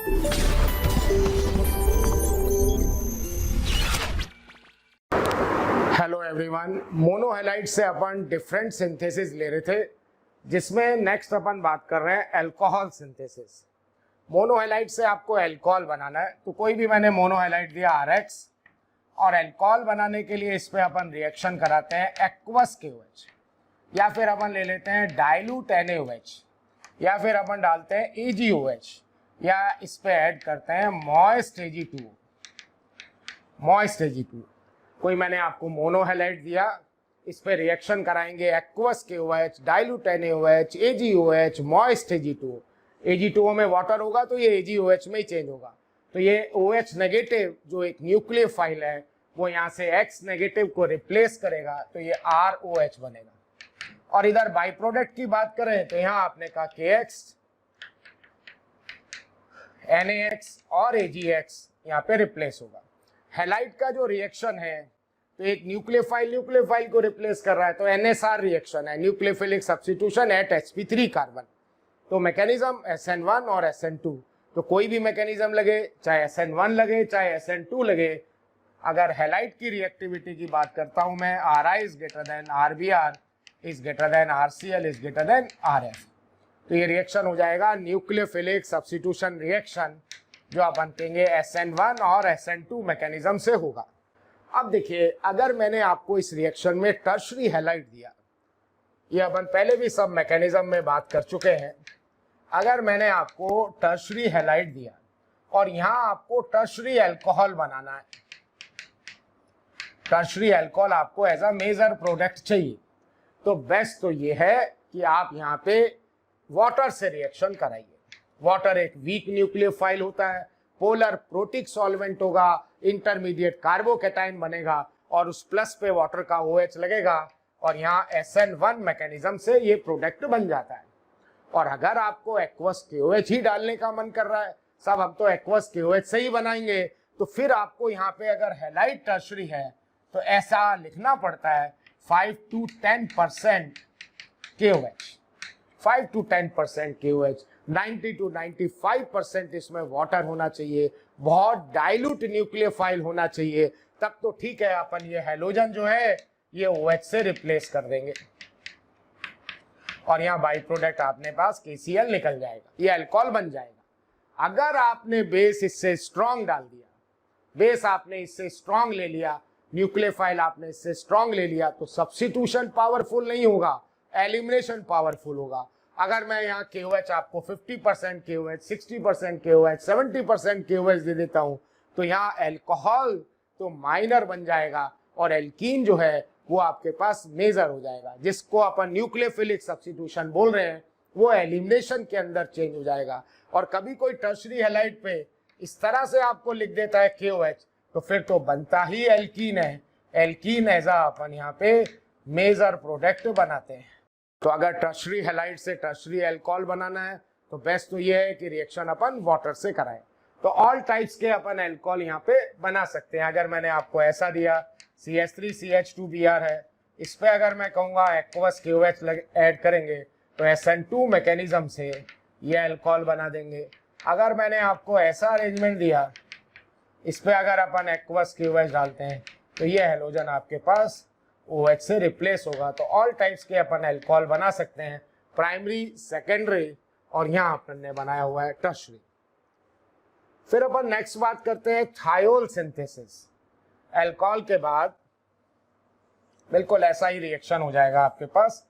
Hello everyone, मोनोहैलाइड से अपन different synthesis ले रहे थे, जिसमें नेक्स्ट अपन बात कर रहे हैं अल्कोहल सिंथेसिस। मोनोहैलाइड से आपको अल्कोहल बनाना है, तो कोई भी मैंने मोनोहैलाइड दिया RX, और अल्कोहल बनाने के लिए इस पे अपन रिएक्शन कराते हैं एक्वस KOH, या फिर अपन ले लेते हैं डाइल्यूट NaOH, या फिर अपन डालते हैं AgOH, या इस पे ऐड करते हैं मॉइस्ट Ag2। कोई मैंने आपको मोनोहैलाइड दिया, इस पे रिएक्शन कराएंगे aqueous KOH, dilute NaOH, AgOH, moist Ag2। Ag2O में वाटर होगा तो ये AgOH में ही चेंज होगा, तो ये OH नेगेटिव जो एक न्यूक्लियोफाइल है वो यहाँ से X नेगेटिव को रिप्लेस करेगा, तो ये ROH बनेगा। और इधर बाई प्रोडक्ट की बात करें तो यहाँ आपने कहा KX, NaX और AgX यहाँ पे रिप्लेस होगा। हैलाइड का जो रिएक्शन है तो एक न्यूक्लियोफाइल को रिप्लेस कर रहा है, तो NSR रिएक्शन है, nucleophilic substitution at sp3 carbon. तो मैकेनिज्म SN1 और SN2, तो कोई भी मैकेनिज्म लगे, चाहे SN1 लगे चाहे SN2 लगे, अगर हैलाइड की रिएक्टिविटी की बात करता हूं मैं, Ri is greater than RBr is greater than RCl is greater than RF, तो ये रिएक्शन हो जाएगा न्यूक्लियोफिलिक सब्स्टिट्यूशन रिएक्शन, जो अपन कहेंगे SN1 और SN2 मैकेनिज्म से होगा। अब देखिए, अगर मैंने आपको इस रिएक्शन में टर्शरी हैलाइड दिया, ये अपन पहले भी सब मैकेनिज्म में बात कर चुके हैं, अगर मैंने आपको टर्शरी हैलाइड दिया और यहाँ आपको टर्शरी अल्कोहल बनाना है, टर्शरी अल्कोहल आपको एज अ मेजर प्रोडक्ट चाहिए, तो बेस्ट तो ये है कि आप यहाँ पे वाटर से रिएक्शन कराइए। वाटर एक वीक न्यूक्लियोफाइल होता है, पोलर प्रोटिक सॉल्वेंट होगा, इंटरमीडिएट कार्बोकैटायन बनेगा और उस प्लस पे वाटर का OH लगेगा और यहाँ SN1 मैकेनिज्म से ये प्रोडक्ट बन जाता है। और अगर आपको एक्वस KOH ही डालने का मन कर रहा है, सब हम तो एक्वस KOH से ही बनाएंगे, तो फिर आपको यहाँ पे अगर हैलाइड टर्शरी है तो ऐसा लिखना पड़ता है 5 to 10% KOH, 5 to 10% KOH, 90 to 95% इसमें वाटर होना चाहिए, बहुत डाइल्यूट न्यूक्लियोफाइल होना चाहिए, तब तो ठीक है, अपन ये हैलोजन जो है ये OH से रिप्लेस कर देंगे और यहाँ बाई प्रोडक्ट आपने पास KCl निकल जाएगा, ये अल्कोहल बन जाएगा। अगर आपने बेस इससे स्ट्रॉन्ग डाल दिया, बेस आपने इससे स्ट्रॉन्ग ले लिया, न्यूक्लियोफाइल आपने इससे स्ट्रॉन्ग ले लिया, तो सब्स्टिट्यूशन पावरफुल नहीं होगा, एलिमिनेशन पावरफुल होगा। अगर मैं यहाँ KOH आपको 50% KOH, 60% KOH, 70% KOH दे देता हूँ, तो यहाँ अल्कोहल तो माइनर बन जाएगा और एल्कीन जो है वो आपके पास मेजर हो जाएगा, जिसको अपन न्यूक्लियोफिलिक सब्स्टिट्यूशन बोल रहे हैं, वो एलिमिनेशन के अंदर चेंज हो जाएगा। और कभी कोई टर्शरी हैलाइड पे इस तरह से आपको लिख देता है KOH, तो फिर तो बनता ही एल्कीन है, एल्कीन ऐसा अपन यहाँ पे मेजर प्रोडक्ट बनाते हैं। तो अगर टर्शरी हैलाइड से टर्शरी अल्कोहल बनाना है तो बेस्ट तो ये है कि रिएक्शन अपन वाटर से कराएं। तो ऑल टाइप्स के अपन अल्कोहल यहाँ पे बना सकते हैं। अगर मैंने आपको ऐसा दिया CH3CH2Br है, इस पे अगर मैं कहूँगा एक्वस KOH ऐड करेंगे तो SN2 मैकेनिज्म से ये अल्कोहल बना देंगे। अगर मैंने आपको ऐसा अरेंजमेंट दिया, इस पे अगर अपन एक्वस KOH डालते हैं तो ये हैलोजन आपके पास OH से रिप्लेस होगा। तो ऑल टाइप्स के अपन अल्कोहल बना सकते हैं, प्राइमरी, सेकेंडरी और यहाँ अपन ने बनाया हुआ है टर्शरी। फिर अपन नेक्स्ट बात करते हैं थायोल सिंथेसिस। अल्कोहल के बाद बिल्कुल ऐसा ही रिएक्शन हो जाएगा आपके पास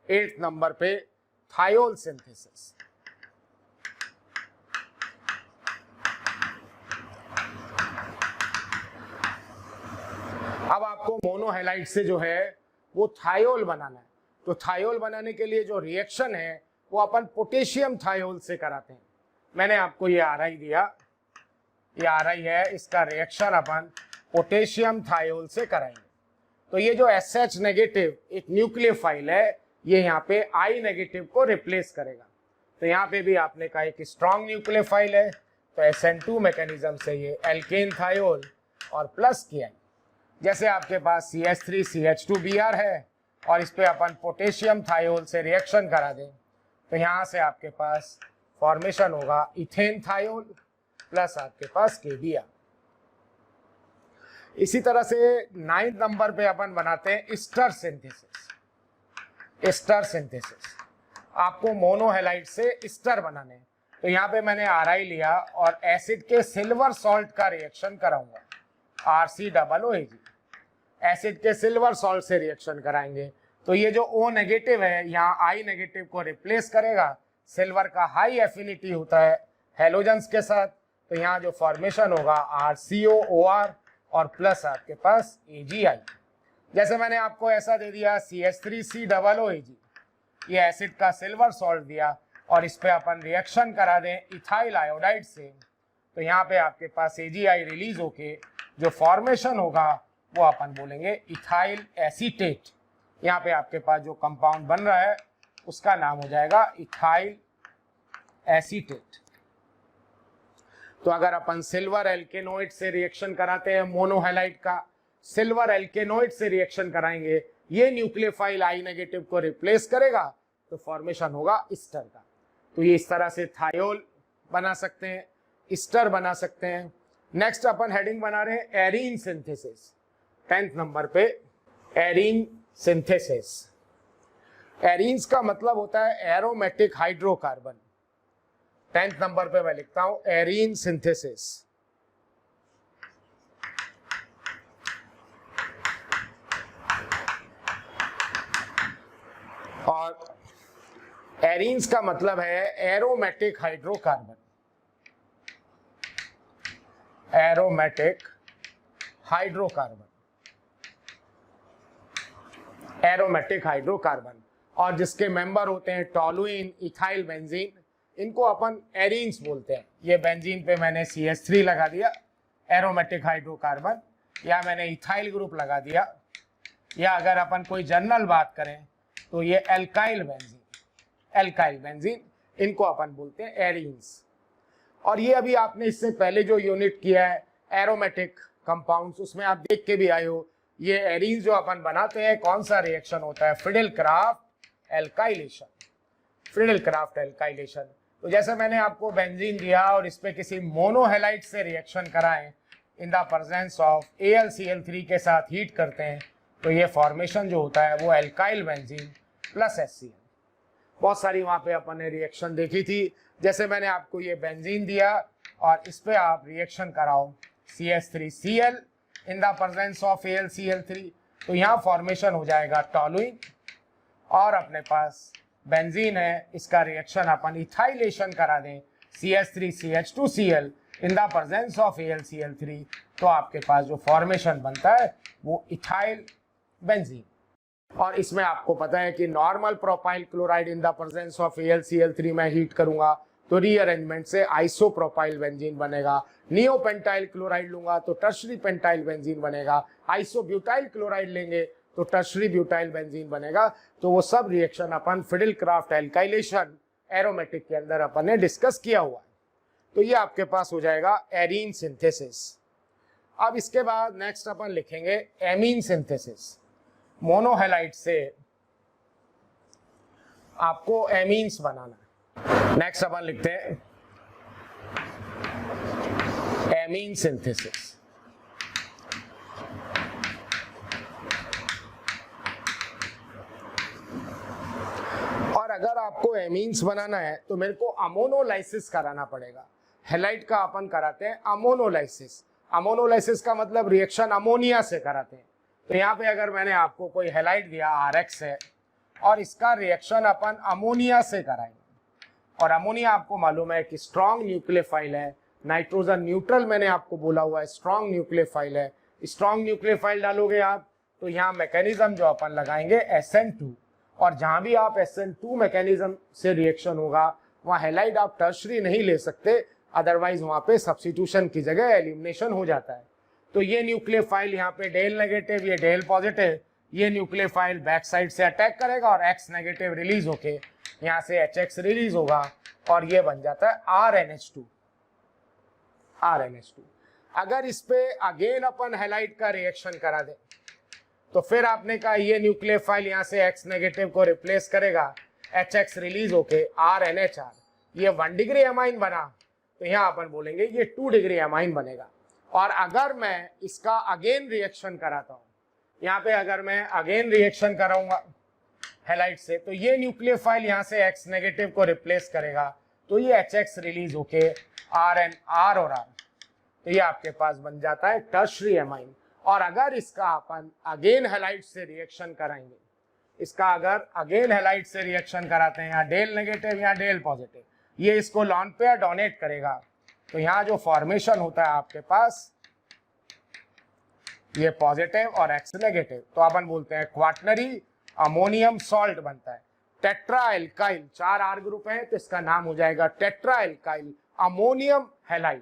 8th नंबर पे, थायोल सिंथेसिस। अब आपको मोनोहैलाइड से जो है वो थायोल बनाना है, तो थायोल बनाने के लिए जो रिएक्शन है वो अपन पोटेशियम थायोल से कराते हैं। मैंने आपको ये Ri दिया, ये Ri है, इसका रिएक्शन अपन पोटेशियम थायोल से कराएंगे। तो ये जो SH नेगेटिव एक न्यूक्लियोफाइल है, ये यहाँ पे I नेगेटिव को रिप्लेस करेगा। तो यहाँ पे भी आपने कहा एक स्ट्रॉन्ग न्यूक्लियोफाइल है, तो SN2 मैकेनिज्म से ये एल्केन थायोल और प्लस किया। जैसे आपके पास CH3CH2Br है और इस पे अपन पोटेशियम थायोल से रिएक्शन करा दें, तो यहाँ से आपके पास फॉर्मेशन होगा इथेन थायोल प्लस आपके पास KBr। इसी तरह से 9th नंबर पे अपन बनाते हैं एस्टर सिंथेसिस। एस्टर सिंथेसिस आपको मोनोहेलाइड से एस्टर बनाने हैं, तो यहाँ पे मैंने Ri लिया और एसिड के सिल्वर सॉल्ट का रिएक्शन कराऊंगा, RCOOAg। एसिड के सिल्वर सॉल्ट से रिएक्शन कराएंगे, तो ये जो O नेगेटिव है यहाँ I नेगेटिव को रिप्लेस करेगा। सिल्वर का हाई एफिनिटी होता है हेलोजेंस के साथ, तो यहाँ जो फॉर्मेशन होगा RCOOR और प्लस आपके पास AgI। जैसे मैंने आपको ऐसा दे दिया CH3COOAg, ये एसिड का सिल्वर सॉल्ट दिया और इस पे अपन रिएक्शन करा दें इथाइल आयोडाइड से, तो यहाँ पे आपके पास AgI रिलीज होके जो फॉर्मेशन होगा वो अपन बोलेंगे इथाइल एसीटेट। यहाँ पे आपके पास जो कंपाउंड बन रहा है उसका नाम हो जाएगा इथाइल एसीटेट। तो अगर अपन सिल्वर एल्केनोइड से रिएक्शन कराते हैं मोनोहेलाइड का, सिल्वर एल्केनोइड से रिएक्शन कराएंगे, ये न्यूक्लियोफाइल I नेगेटिव को रिप्लेस करेगा तो फॉर्मेशन होगा एस्टर का। तो ये इस तरह से थायोल बना सकते हैं, एस्टर बना सकते हैं। नेक्स्ट अपन हेडिंग बना रहे हैं एरीन सिंथेसिस। 10th नंबर पे एरीन सिंथेसिस। एरीन्स का मतलब होता है एरोमेटिक हाइड्रोकार्बन। 10th नंबर पे मैं लिखता हूं एरीन सिंथेसिस। और एरीन्स का मतलब है aromatic hydrocarbon. Aromatic hydrocarbon, aromatic hydrocarbon, और जिसके मेंबर होते हैं टोलुइन, इथाइल बेंजीन, इनको अपन एरीन्स बोलते हैं। ये बेंजीन पे मैंने CH3 लगा दिया, एरोमेटिक हाइड्रोकार्बन, या मैंने इथाइल ग्रुप लगा दिया, या अगर अपन कोई जनरल बात करें तो ये एल्काइल बेंजीन, एल्काइल बेंजीन, इनको अपन बोलते हैं एरीन्स। और ये अभी आपने इससे पहले जो यूनिट किया है एरोमेटिक कंपाउंड्स, उसमें आप देख के भी आए हो, ये एरीन्स जो अपन बनाते हैं कौन सा रिएक्शन होता है, Friedel craft alkylation. Friedel craft alkylation. तो जैसे मैंने आपको बेंजीन दिया और इस पे किसी मोनोहेलाइड से रिएक्शन कराएं इन द प्रेजेंस ऑफ AlCl3 के साथ हीट करते हैं, तो ये फॉर्मेशन जो होता है वो एल्काइल बेंजीन प्लस HCl। बहुत सारी वहाँ पे अपन ने रिएक्शन देखी थी। जैसे मैंने आपको ये बेंजीन दिया और इस पे आप रिएक्शन कराओ CH3Cl in the presence of AlCl3, तो यहाँ फॉर्मेशन हो जाएगा टोलुइन, और अपने पास बेंजीन है, इसका रिएक्शन अपन इथाइलेशन करा दें CH3CH2Cl in the presence of AlCl3, तो आपके पास जो फॉर्मेशन बनता है वो इथाइल बेंजीन। और इसमें आपको पता है कि normal propyl chloride in the presence of AlCl3 में हीट करूंगा तो रीअरेंजमेंट से आइसोप्रोपाइल बेंजीन बनेगा। नियोपेंटाइल क्लोराइड लूंगा तो टर्शरी पेंटाइल बेंजीन बनेगा। आइसोब्यूटाइल क्लोराइड लेंगे तो टर्शरी ब्यूटाइल बेंजीन बनेगा। तो वो सब रिएक्शन अपन फिडल क्राफ्ट एल्काइलेशन एरोमेटिक के अंदर अपन ने डिस्कस किया हुआ है। तो ये आपके पास हो जाएगा एरीन सिंथेसिस। अब इसके बाद नेक्स्ट अपन लिखेंगे एमीन सिंथेसिस। मोनोहेलाइड से आपको एमीन्स बनाना है। नेक्स्ट अपन लिखते हैं एमीन सिंथेसिस। और अगर आपको एमीन्स बनाना है तो मेरे को अमोनोलाइसिस कराना पड़ेगा। हेलाइड का अपन कराते हैं अमोनोलाइसिस। अमोनोलाइसिस का मतलब रिएक्शन अमोनिया से कराते हैं। तो यहाँ पे अगर मैंने आपको कोई हेलाइड दिया RX है और इसका रिएक्शन अपन अमोनिया से कराएंगे, और अमोनिया आपको मालूम है कि स्ट्रॉन्ग न्यूक्लियोफाइल है, नाइट्रोजन न्यूट्रल मैंने आपको बोला हुआ है, स्ट्रॉन्ग न्यूक्लियोफाइल है। स्ट्रॉन्ग न्यूक्लियोफाइल डालोगे आप तो यहाँ मैकेनिज्म जो अपन लगाएंगे SN2, और जहाँ भी आप SN2 मैकेनिज्म से रिएक्शन होगा वहाँ हेलाइड आप टर्शरी नहीं ले सकते, अदरवाइज वहाँ पे सब्स्टिट्यूशन की जगह एलिमिनेशन हो जाता है। तो ये न्यूक्लियोफाइल यहाँ पे डेल नेगेटिव, ये डेल पॉजिटिव, ये न्यूक्लियोफाइल बैक साइड से अटैक करेगा और X नेगेटिव रिलीज होके यहाँ से HX रिलीज होगा और ये बन जाता है RNH2। अगर इस पे अगेन अपन हेलाइड का रिएक्शन करा दें तो फिर आपने कहा ये न्यूक्लियोफाइल यहाँ से X नेगेटिव को रिप्लेस करेगा, HX रिलीज होके RNHR, ये 1 डिग्री अमाइन बना तो यहाँ अपन बोलेंगे ये 2 डिग्री एमाइन बनेगा। और अगर मैं इसका अगेन रिएक्शन कराता हूँ, यहाँ पे अगर मैं अगेन रिएक्शन कराऊंगा हैलाइड से, तो ये न्यूक्लियोफाइल यहाँ से X नेगेटिव को रिप्लेस करेगा, तो ये HX रिलीज होके RNR और R, तो ये आपके पास बन जाता है टर्शरी एमाइन। और अगर इसका अपन अगेन हैलाइड से रिएक्शन कराएंगे, इसका अगर अगेन हैलाइड से रिएक्शन कराते हैं, यहाँ डेल नेगेटिव यहाँ डेल पॉजिटिव, ये इसको लॉन पेयर डोनेट करेगा, तो यहाँ जो फॉर्मेशन होता है आपके पास ये पॉजिटिव और X नेगेटिव, तो अपन बोलते हैं क्वाटनरी अमोनियम सॉल्ट बनता है। टेट्रा एल्काइल, 4 R ग्रुप है तो इसका नाम हो जाएगा tetra alkyl ammonium halide,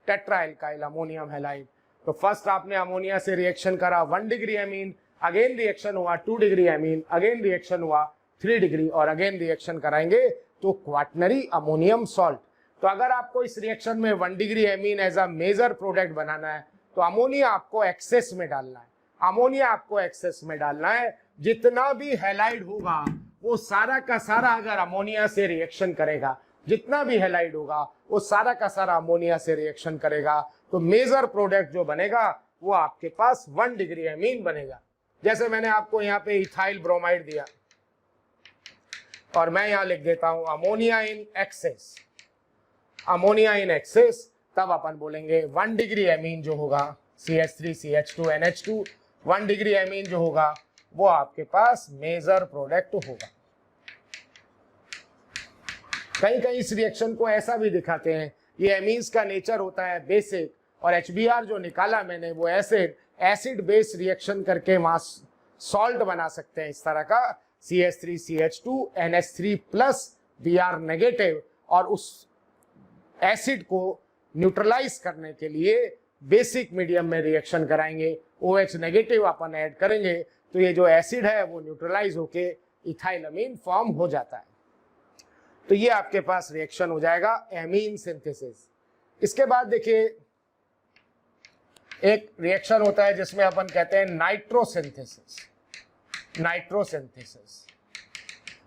tetra alkyl ammonium halide. तो फर्स्ट आपने अमोनिया से रिएक्शन करा 1 डिग्री एमीन, अगेन रिएक्शन हुआ 2 डिग्री एमीन, अगेन रिएक्शन हुआ 3 डिग्री और अगेन रिएक्शन कराएंगे तो क्वाटनरी अमोनियम सॉल्ट। तो अगर आपको इस रिएक्शन में 1 degree amine as a major product बनाना है तो अमोनिया आपको एक्सेस में डालना है, अमोनिया आपको एक्सेस में डालना है। जितना भी हैलाइड होगा वो सारा का सारा अगर अमोनिया से रिएक्शन करेगा, जितना भी हैलाइड होगा वो सारा का सारा अमोनिया से रिएक्शन करेगा, तो मेजर प्रोडक्ट जो बनेगा वो आपके पास 1 डिग्री एमीन बनेगा। जैसे मैंने आपको यहाँ पे इथाइल ब्रोमाइड दिया और मैं यहाँ लिख देता हूं ammonia in excess, ammonia in excess, तब अपन बोलेंगे 1 डिग्री एमीन जो होगा CH3CH2NH2, 1 डिग्री एमीन जो होगा वो आपके पास मेजर प्रोडक्ट होगा। कहीं कहीं इस रिएक्शन को ऐसा भी दिखाते हैं, ये एमीन्स का नेचर होता है बेसिक, और HBr जो निकाला मैंने वो एसिड, एसिड बेस रिएक्शन करके वहां सॉल्ट बना सकते हैं इस तरह का CH3CH2NH3 प्लस Br नेगेटिव, और उस एसिड को न्यूट्रलाइज करने के लिए बेसिक मीडियम में रिएक्शन कराएंगे, OH नेगेटिव अपन ऐड करेंगे तो ये जो एसिड है वो न्यूट्रलाइज होके इथाइलअमीन फॉर्म हो जाता है। तो ये आपके पास रिएक्शन हो जाएगा एमीन सिंथेसिस। इसके बाद देखिए एक रिएक्शन होता है जिसमें अपन कहते हैं नाइट्रोसिंथेसिस, नाइट्रोसिंथेसिस।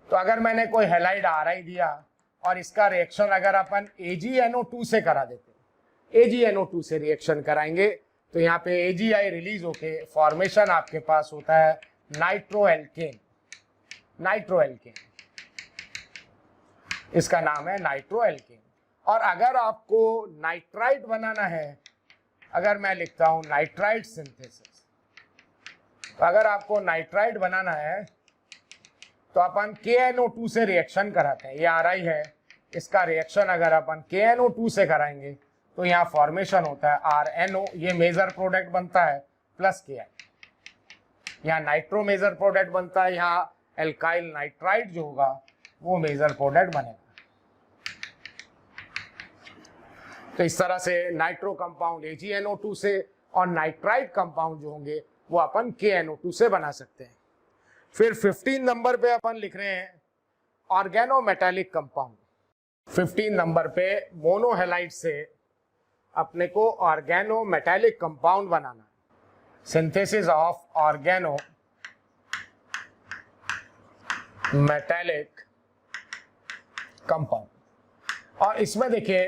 तो अगर मैंने कोई हैलाइड RI दिया और इसका रिएक्शन अगर अपन AgNO2 से करा देते, AgNO2 से रिएक्शन कराएंगे तो यहाँ पे AgI रिलीज होके फॉर्मेशन आपके पास होता है नाइट्रोएल्केन, नाइट्रोएल्केन, इसका नाम है नाइट्रोएल्केन। और अगर आपको नाइट्राइट बनाना है, अगर मैं लिखता हूं नाइट्राइट सिंथेसिस, तो अगर आपको नाइट्राइट बनाना है तो अपन KNO2 से रिएक्शन कराते हैं, ये RI है, इसका रिएक्शन अगर अपन KNO2 से कराएंगे तो यहाँ फॉर्मेशन होता है RNO, ये मेजर प्रोडक्ट बनता है प्लस KI, यहाँ नाइट्रो मेजर प्रोडक्ट बनता है, यहाँ एल्काइल नाइट्राइट जो होगा वो मेजर प्रोडक्ट बनेगा। तो इस तरह से नाइट्रो कंपाउंड AgNO2 से और नाइट्राइट कंपाउंड जो होंगे वो अपन KNO2 से बना सकते हैं। फिर 15 नंबर पे अपन लिख रहे हैं ऑर्गेनोमेटालिक कंपाउंड। 15 नंबर पे मोनोहेलाइड से अपने को ऑर्गेनोमेटालिक कंपाउंड बनाना है, सिंथेसिस ऑफ ऑर्गेनोमेटालिक कंपाउंड। और इसमें देखिए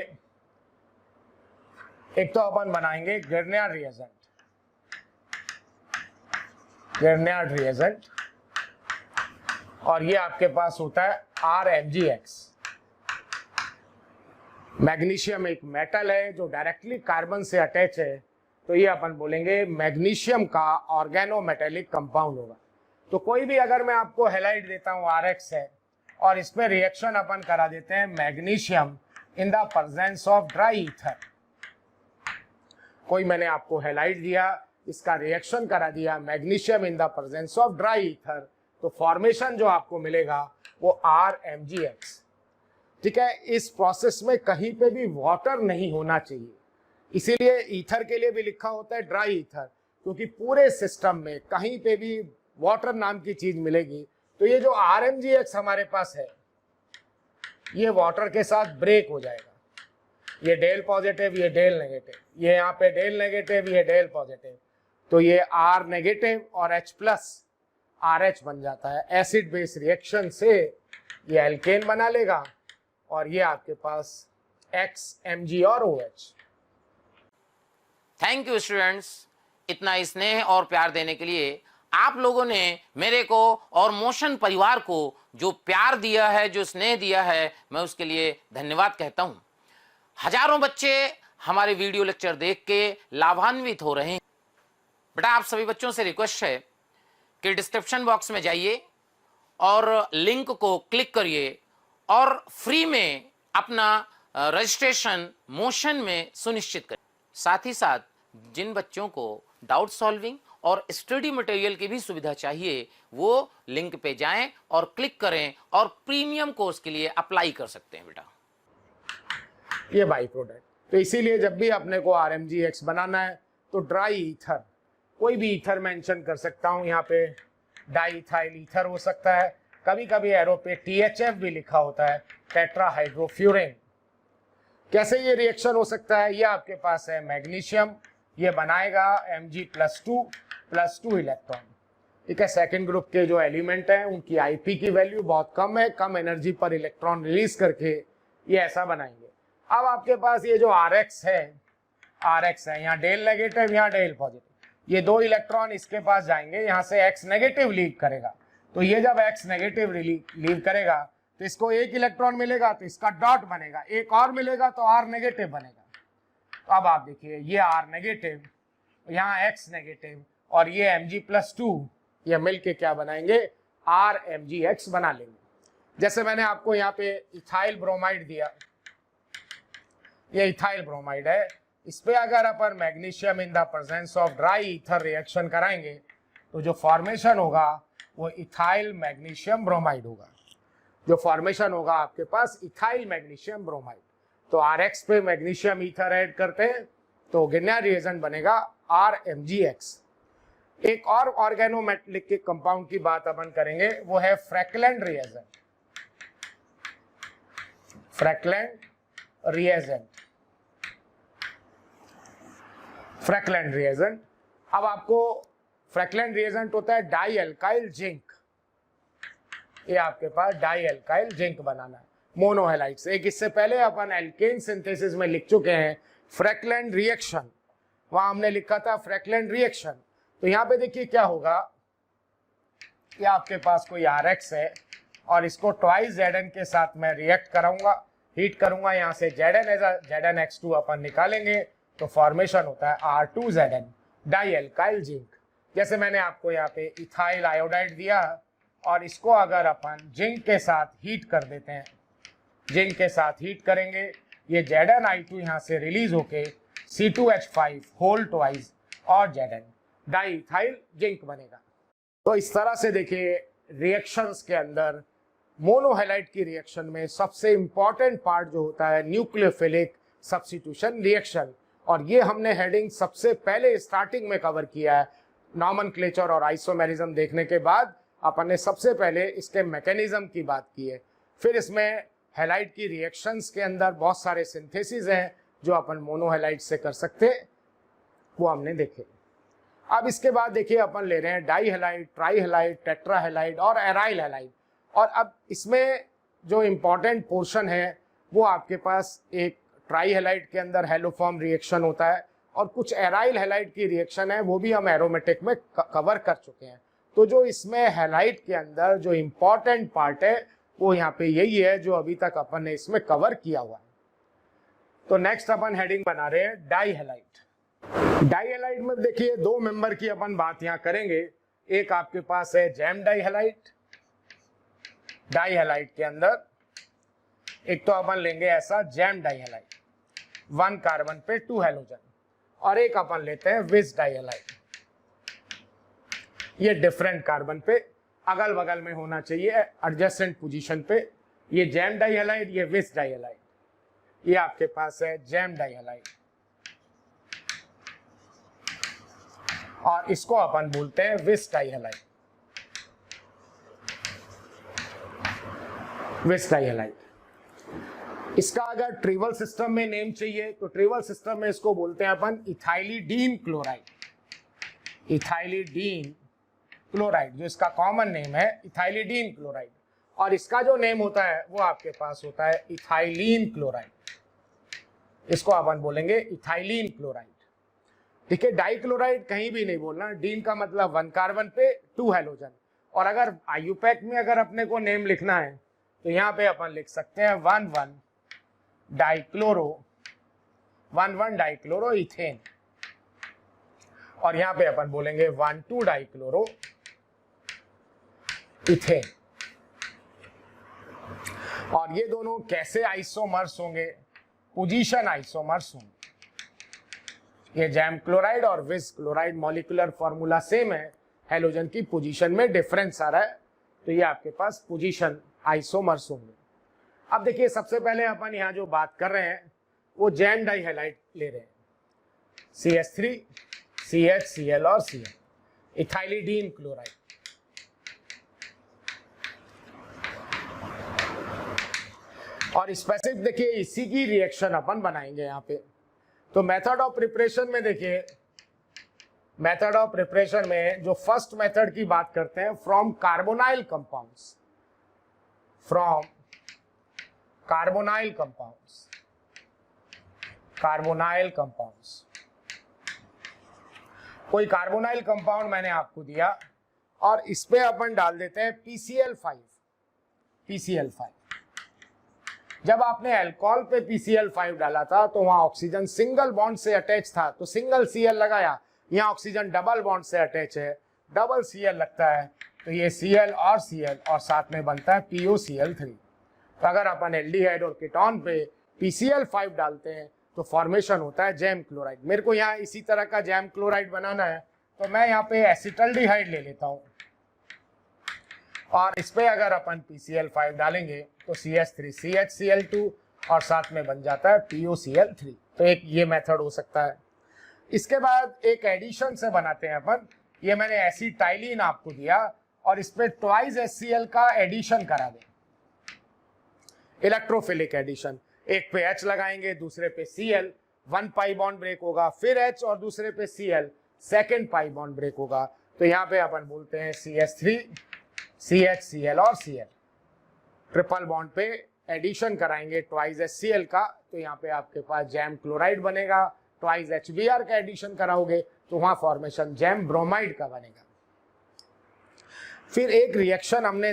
एक तो अपन बनाएंगे गर्नियर रिएजेंट, गर्नियर रिएजेंट, और ये आपके पास होता है RMgX। मैग्नीशियम एक मेटल है जो डायरेक्टली कार्बन से अटैच है, तो ये अपन बोलेंगे मैग्नीशियम का ऑर्गेनोमेटालिक कंपाउंड होगा। तो कोई भी अगर मैं आपको हैलाइड देता हूँ RX है और इसमें रिएक्शन अपन करा देते हैं magnesium in the presence of dry ether, कोई मैंने आपको हैलाइड दिया, इसका रिएक्शन करा दिया magnesium in the presence of dry ether, तो फॉर्मेशन जो आपको मिलेगा वो RMgX। ठीक है, इस प्रोसेस में कहीं पे भी वाटर नहीं होना चाहिए, इसीलिए ईथर के लिए भी लिखा होता है ड्राई ईथर, क्योंकि पूरे सिस्टम में कहीं पे भी वाटर नाम की चीज मिलेगी तो ये जो RMgX हमारे पास है ये वाटर के साथ ब्रेक हो जाएगा, ये डेल पॉजिटिव ये डेल नेगेटिव, ये यहाँ पे डेल नेगेटिव ये डेल पॉजिटिव, तो ये R नेगेटिव और H प्लस RH बन जाता है। एसिड बेस रिएक्शन से ये एल्केन बना लेगा और ये आपके पास X, Mg और OH। थैंक यू स्टूडेंट्स, इतना स्नेह और प्यार देने के लिए। आप लोगों ने मेरे को और मोशन परिवार को जो प्यार दिया है, जो स्नेह दिया है, मैं उसके लिए धन्यवाद कहता हूं। हजारों बच्चे हमारे वीडियो लेक्चर देख के लाभान्वित हो रहे हैं। बेटा, आप सभी बच्चों से रिक्वेस्ट है कि डिस्क्रिप्शन बॉक्स में जाइए और लिंक को क्लिक करिए और फ्री में अपना रजिस्ट्रेशन मोशन में सुनिश्चित करें। साथ ही साथ जिन बच्चों को डाउट सॉल्विंग और स्टडी मटेरियल की भी सुविधा चाहिए, वो लिंक पे जाएं और क्लिक करें और प्रीमियम कोर्स के लिए अप्लाई कर सकते हैं। बेटा, ये बाई प्रोडक्ट, तो इसीलिए जब भी अपने को RMGX बनाना है तो ड्राई ईथर, कोई भी ईथर मेंशन कर सकता हूँ। यहाँ पे डाई इथाइल ईथर हो सकता है, कभी कभी एरो पे THF भी लिखा होता है, टेट्राहाइड्रोफ्यूरेन। कैसे ये रिएक्शन हो सकता है? ये आपके पास है मैग्नीशियम, ये बनाएगा Mg+2 इलेक्ट्रॉन। ठीक है, सेकेंड ग्रुप के जो एलिमेंट हैं उनकी IP की वैल्यू बहुत कम है, कम एनर्जी पर इलेक्ट्रॉन रिलीज करके ये ऐसा बनाएंगे। अब आपके पास ये जो RX है, यहाँ डेल नेगेटिव, यहाँ डेल पॉजिटिव, ये दो इलेक्ट्रॉन इसके पास जाएंगे, यहाँ से X नेगेटिव लीव करेगा। तो ये जब X नेगेटिव लीव करेगा तो इसको एक इलेक्ट्रॉन मिलेगा तो इसका डॉट बनेगा, एक और मिलेगा तो R नेगेटिव बनेगा। तो अब आप देखिए, ये R नेगेटिव, यहाँ X नेगेटिव और ये Mg+2, ये मिलके क्या बनाएंगे? RMGX बना लेंगे। जैसे मैंने आपको यहाँ पे इथाइल ब्रोमाइड दिया, ये इथाइल ब्रोमाइड है, इस पे अगर अपन magnesium in the presence of dry ether reaction कराएंगे तो जो फॉर्मेशन होगा वो इथाइल मैग्नीशियम ब्रोमाइड होगा। जो फॉर्मेशन होगा आपके पास इथाइल मैग्नीशियम ब्रोमाइड। तो RX पे मैग्नीशियम ईथर ऐड करते हैं तो गिन्या रिएजेंट बनेगा RMGX। एक और ऑर्गेनोमेटेलिक के कंपाउंड की बात अपन करेंगे, वो है फ्रैक्लैंड रिएजेंट। फ्रैक्लैंड रिएजेंट। अब आपको फ्रैक्लैंड रिएजेंट होता है डाई एल्काइल जिंक। ये आपके पास डाई एल्काइल जिंक बनाना है मोनोहेलाइड से। एक इससे पहले अपन एल्केन सिंथेसिस में लिख चुके हैं फ्रैक्लैंड रिएक्शन, वहां हमने लिखा था फ्रैक्लैंड रिएक्शन। तो यहाँ पे देखिए क्या होगा, ये आपके पास कोई RX है और इसको ट्वाइस Zn के साथ मैं रिएक्ट कराऊंगा, हीट करूंगा, यहाँ से ZnX2 अपन निकालेंगे तो फॉर्मेशन होता है R2Zn, डाई एल्काइल जिंक। जैसे मैंने आपको यहाँ पे इथाइल आयोडाइड दिया और इसको अगर अपन जिंक के साथ हीट कर देते हैं, जिंक के साथ हीट करेंगे, ये Zni2 यहाँ से रिलीज होके C2H5 होल ट्वाइस और Zn, डाई इथाइल जिंक बनेगा। तो इस तरह से देखिए रिएक्शंस के अंदर मोनोहेलाइड की रिएक्शन में सबसे इंपॉर्टेंट पार्ट जो होता है न्यूक्लियोफिलिक सब्स्टिट्यूशन रिएक्शन, और ये हमने हेडिंग सबसे पहले स्टार्टिंग में कवर किया है। नॉमेनक्लेचर और आइसोमेरिज्म देखने के बाद अपन ने सबसे पहले इसके मैकेनिज्म की बात की है। फिर इसमें हैलाइड की रिएक्शंस के अंदर बहुत सारे सिंथेसिस हैं जो अपन मोनोहेलाइड से कर सकते हैं, वो हमने देखे। अब इसके बाद देखिए अपन ले रहे हैं di halide, tri halide, tetra halide और एराइल हैलाइड। और अब इसमें जो इम्पॉर्टेंट पोर्शन है वो आपके पास एक ट्राई हैलाइड के अंदर हेलोफॉर्म रिएक्शन होता है और कुछ एराइल हैलाइड की रिएक्शन है, वो भी हम एरोमेटिक में कवर कर चुके हैं। तो जो इसमें हैलाइड के अंदर जो इम्पॉर्टेंट पार्ट है वो यहाँ पे यही है जो अभी तक अपन ने इसमें कवर किया हुआ है। तो नेक्स्ट अपन हेडिंग बना रहे हैं डाई हैलाइड। डाई हैलाइड में देखिए दो मेंबर की अपन बात यहाँ करेंगे। एक आपके पास है gem di halide. Di halide के अंदर एक तो अपन लेंगे ऐसा जैम डाई हैलाइड, 1 कार्बन पे 2 हैलोजन, और एक अपन लेते हैं विस डाई हैलाइड। ये डिफरेंट कार्बन पे अगल बगल में होना चाहिए एडजेसेंट पोजीशन पे। ये जैम डाई हैलाइड, ये विस डाई हैलाइड, ये आपके पास है जैम डाई हैलाइड और इसको अपन बोलते हैं विस डाई हैलाइड। विस डाई हैलाइड, इसका अगर ट्रिवल सिस्टम में नेम चाहिए तो ट्रिवल सिस्टम में इसको बोलते हैं अपन इथाइलिडीन क्लोराइड। इथाइलिडीन क्लोराइड जो इसका कॉमन नेम है इथाइलिडीन क्लोराइड, और इसका जो नेम होता है वो आपके पास होता है इथाइलीन क्लोराइड। इसको अपन बोलेंगे इथाइलिन क्लोराइड। ठीक है, डाइक्लोराइड कहीं भी नहीं बोलना, डीन का मतलब 1 कार्बन पे 2 हेलोजन। और अगर आईयूपैक में अगर अपने को नेम लिखना है तो यहाँ पे अपन लिख सकते हैं 1,1 डाइक्लोरो इथेन, और यहाँ पे अपन बोलेंगे 1,2 डाइक्लोरो इथेन। और ये दोनों कैसे आइसोमर्स होंगे? पोजीशन आइसोमर्स होंगे। ये जैम क्लोराइड और विस क्लोराइड मॉलिक्यूलर फॉर्मूला सेम है, हेलोजन की पोजीशन में डिफरेंस आ रहा है, तो ये आपके पास पोजीशन आइसोमर्स होंगे। अब देखिए, सबसे पहले अपन यहाँ जो बात कर रहे हैं वो जैम डाइहैलाइड ले रहे हैं, CH3 CHCl और Cl, इथाइलिडीन क्लोराइड। और स्पेसिफिक देखिए इसी की रिएक्शन अपन बनाएंगे यहाँ पे। तो मेथड ऑफ प्रिपरेशन में देखिए, मेथड ऑफ प्रिपरेशन में जो फर्स्ट मेथड की बात करते हैं, from carbonyl compounds, from carbonyl compounds, carbonyl compounds. कोई कार्बोनाइल कंपाउंड मैंने आपको दिया और इस पे अपन डाल देते हैं PCl5, PCl5। जब आपने अल्कोहल पे PCl5 डाला था तो वहां ऑक्सीजन सिंगल बॉन्ड से अटैच था, तो सिंगल Cl लगाया। यहाँ ऑक्सीजन डबल बॉन्ड से अटैच है, डबल Cl लगता है, तो ये Cl और Cl और साथ में बनता है POCl3। तो अगर अपन एल्डिहाइड और कीटोन पे PCl5 डालते हैं तो फॉर्मेशन होता है जैम क्लोराइड। मेरे को यहाँ इसी तरह का जैम क्लोराइड बनाना है, तो मैं यहाँ पे एसिटल्डिहाइड ले लेता हूँ, और इस पे अगर अपन PCl5 डालेंगे तो CH3 CHCl2 और साथ में बन जाता है POCl3। तो एक ये मेथड हो सकता है। इसके बाद एक एडिशन से बनाते हैं अपन। ये मैंने एसिटाइलिन आपको दिया और इस पे ट्वाइस HCl का एडिशन करा दें, इलेक्ट्रोफिलिक एडिशन। एक पे H लगाएंगे, दूसरे पे Cl, 1 पाई बॉन्ड ब्रेक होगा, फिर H और दूसरे पे Cl, second pi bond break होगा। तो यहाँ पे अपन बोलते हैं CH3 CHCl और Cl। ट्रिपल बॉन्ड पे एडिशन कराएंगे ट्वाइस HCl का, तो यहाँ पे आपके पास जैम क्लोराइड बनेगा। ट्वाइस HBr का एडिशन कराओगे तो वहां फॉर्मेशन जैम ब्रोमाइड का बनेगा। फिर एक रिएक्शन हमने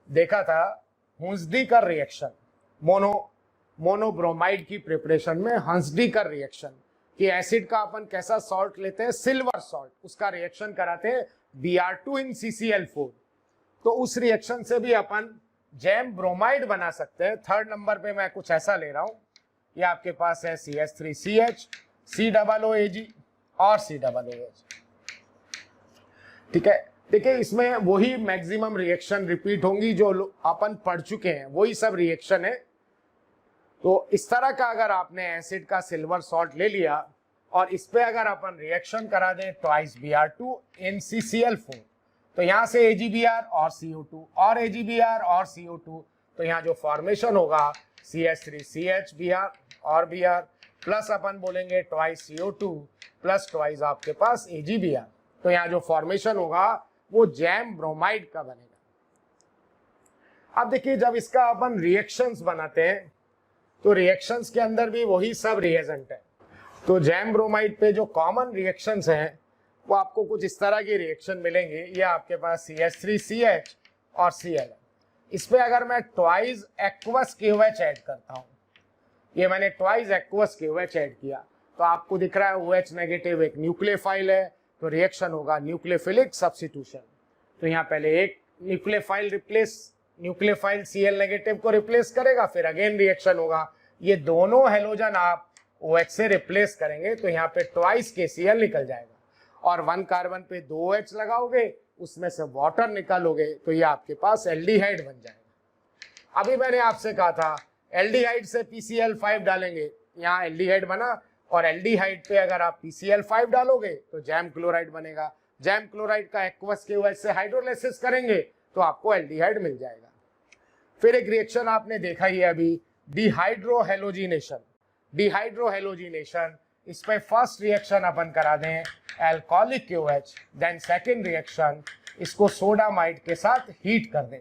देखा था, हुंसडीकर रिएक्शन, मोनोब्रोमाइड की प्रिपरेशन में हंसडीकर रिएक्शन, कि एसिड का अपन कैसा सॉल्ट लेते हैं, सिल्वर सॉल्ट, उसका रिएक्शन कराते हैं Br2 in CCl4। तो उस रिएक्शन से भी अपन जैम ब्रोमाइड बना सकते हैं। थर्ड नंबर पे मैं कुछ ऐसा ले रहा हूं, ये आपके पास है CH3CH, COOH और COOH। ठीक है, देखिए इसमें वही मैक्सिमम रिएक्शन रिपीट होंगी जो अपन पढ़ चुके हैं, वही सब रिएक्शन है। तो इस तरह का अगर आपने एसिड का सिल्वर सॉल्ट ले लिया और इस पे अगर अपन रिएक्शन करा दें ट्वाइस Br2 in CCl4, तो यहाँ से AgBr और CO2 और AgBr और CO2, तो यहाँ जो फॉर्मेशन होगा CH3CH और Br प्लस अपन बोलेंगे ट्वाइस CO2 प्लस ट्वाइस आपके पास AgBr, तो यहाँ जो फॉर्मेशन होगा वो जैम ब्रोमाइड का बनेगा। अब देखिए, जब इसका अपन रिएक्शंस बनाते हैं तो रिएक्शंस के अंदर भी वही सब रिएजेंट है। तो जैम ब्रोमाइड पे जो कॉमन रिएक्शंस हैं वो आपको कुछ इस तरह की रिएक्शन मिलेंगे। ये आपके पास CH3CH और Cl। इस पे अगर मैं ट्वाइस एक्वस KOH ऐड करता हूँ, ये मैंने ट्वाइस एक्वस KOH ऐड किया, तो आपको दिख रहा है OH नेगेटिव एक न्यूक्लियोफाइल है, तो रिएक्शन होगा न्यूक्लियोफिलिक सब्स्टिट्यूशन। तो यहाँ पहले एक न्यूक्लियोफाइल Cl नेगेटिव को रिप्लेस करेगा, फिर अगेन रिएक्शन होगा। ये दोनों हेलोजन आप OH से रिप्लेस करेंगे तो यहाँ पे ट्वाइस KCl निकल जाएगा, और 1 कार्बन पे 2 OH लगाओगे, उसमें से वाटर निकालोगे, तो ये आपके पास एल्डिहाइड बन जाएगा। अभी मैंने आपसे कहा था एल्डिहाइड से PCl5 डालेंगे, यहाँ एल्डिहाइड बना, और एल्डिहाइड पे अगर आप PCl5 डालोगे तो जैम क्लोराइड बनेगा। जैम क्लोराइड का एक्वस KOH से हाइड्रोलाइसिस करेंगे तो आपको एल्डिहाइड मिल जाएगा। फिर एक रिएक्शन आपने देखा ही है अभी, डिहाइड्रोहेलोजिनेशन। डिहाइड्रोहेलोजिनेशन, इस पे फर्स्ट रिएक्शन अपन करा दें alcoholic KOH, then second reaction इसको सोडामाइड के साथ हीट कर दें।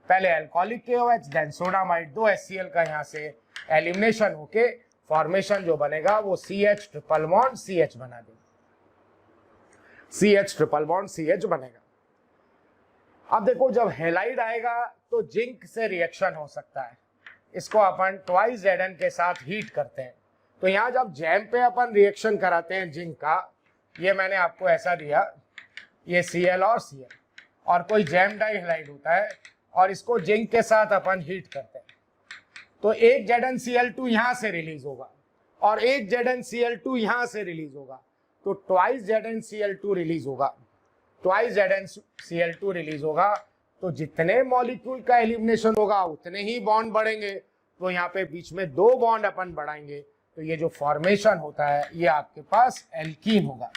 पहले alcoholic KOH then sodamide, 2 HCl का यहाँ से एलिमिनेशन होके फॉर्मेशन जो बनेगा वो CH ट्रिपल बॉन्ड CH बना देगा, CH ट्रिपल बॉन्ड CH बनेगा। अब देखो जब हैलाइड आएगा तो जिंक से रिएक्शन हो सकता है, इसको अपन ट्वाइस Zn के साथ हीट करते हैं। तो यहाँ जब जैम पे अपन रिएक्शन कराते हैं जिंक का, ये मैंने आपको ऐसा दिया, ये Cl और Cl, और कोई जैम डाइहैलाइड होता है और इसको जिंक के साथ अपन हीट करते हैं, तो एक ZnCl2 यहाँ से रिलीज होगा और एक ZnCl2 यहाँ से रिलीज होगा, तो ट्वाइस ZnCl2 रिलीज होगा, ट्वाइस ZnCl2 रिलीज होगा। तो जितने मॉलिक्यूल का एलिमिनेशन होगा उतने ही बॉन्ड बढ़ेंगे, तो यहाँ पे बीच में 2 बॉन्ड अपन बढ़ाएंगे, तो ये जो फॉर्मेशन होता है ये आपके पास एल्कीन होगा।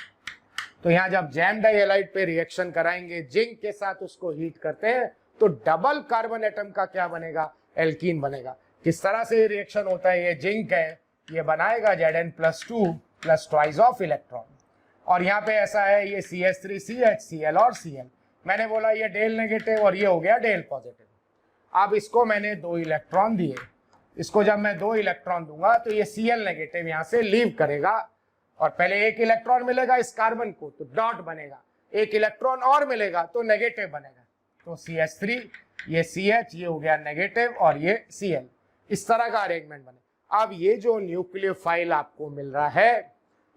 तो यहाँ जब जैम डाइहैलाइड पे रिएक्शन कराएंगे जिंक के साथ, उसको हीट करते हैं, तो डबल कार्बन एटम का क्या बनेगा, एल्कीन बनेगा। किस तरह से रिएक्शन होता है, ये जिंक है, ये बनाएगा Zn+2 plus twice of electron, और यहाँ पे ऐसा है ये CH3CH Cl और Cl, मैंने बोला ये डेल नेगेटिव और ये हो गया डेल पॉजिटिव। अब इसको मैंने 2 इलेक्ट्रॉन दिए, इसको जब मैं 2 इलेक्ट्रॉन दूंगा तो ये Cl नेगेटिव यहाँ से लीव करेगा, और पहले 1 इलेक्ट्रॉन मिलेगा इस कार्बन को तो डॉट बनेगा, 1 इलेक्ट्रॉन और मिलेगा तो नेगेटिव बनेगा, तो CH3 ये CH ये हो गया नेगेटिव और ये Cl, इस तरह का अरेंजमेंट बने। अब ये जो न्यूक्लियोफाइल आपको मिल रहा है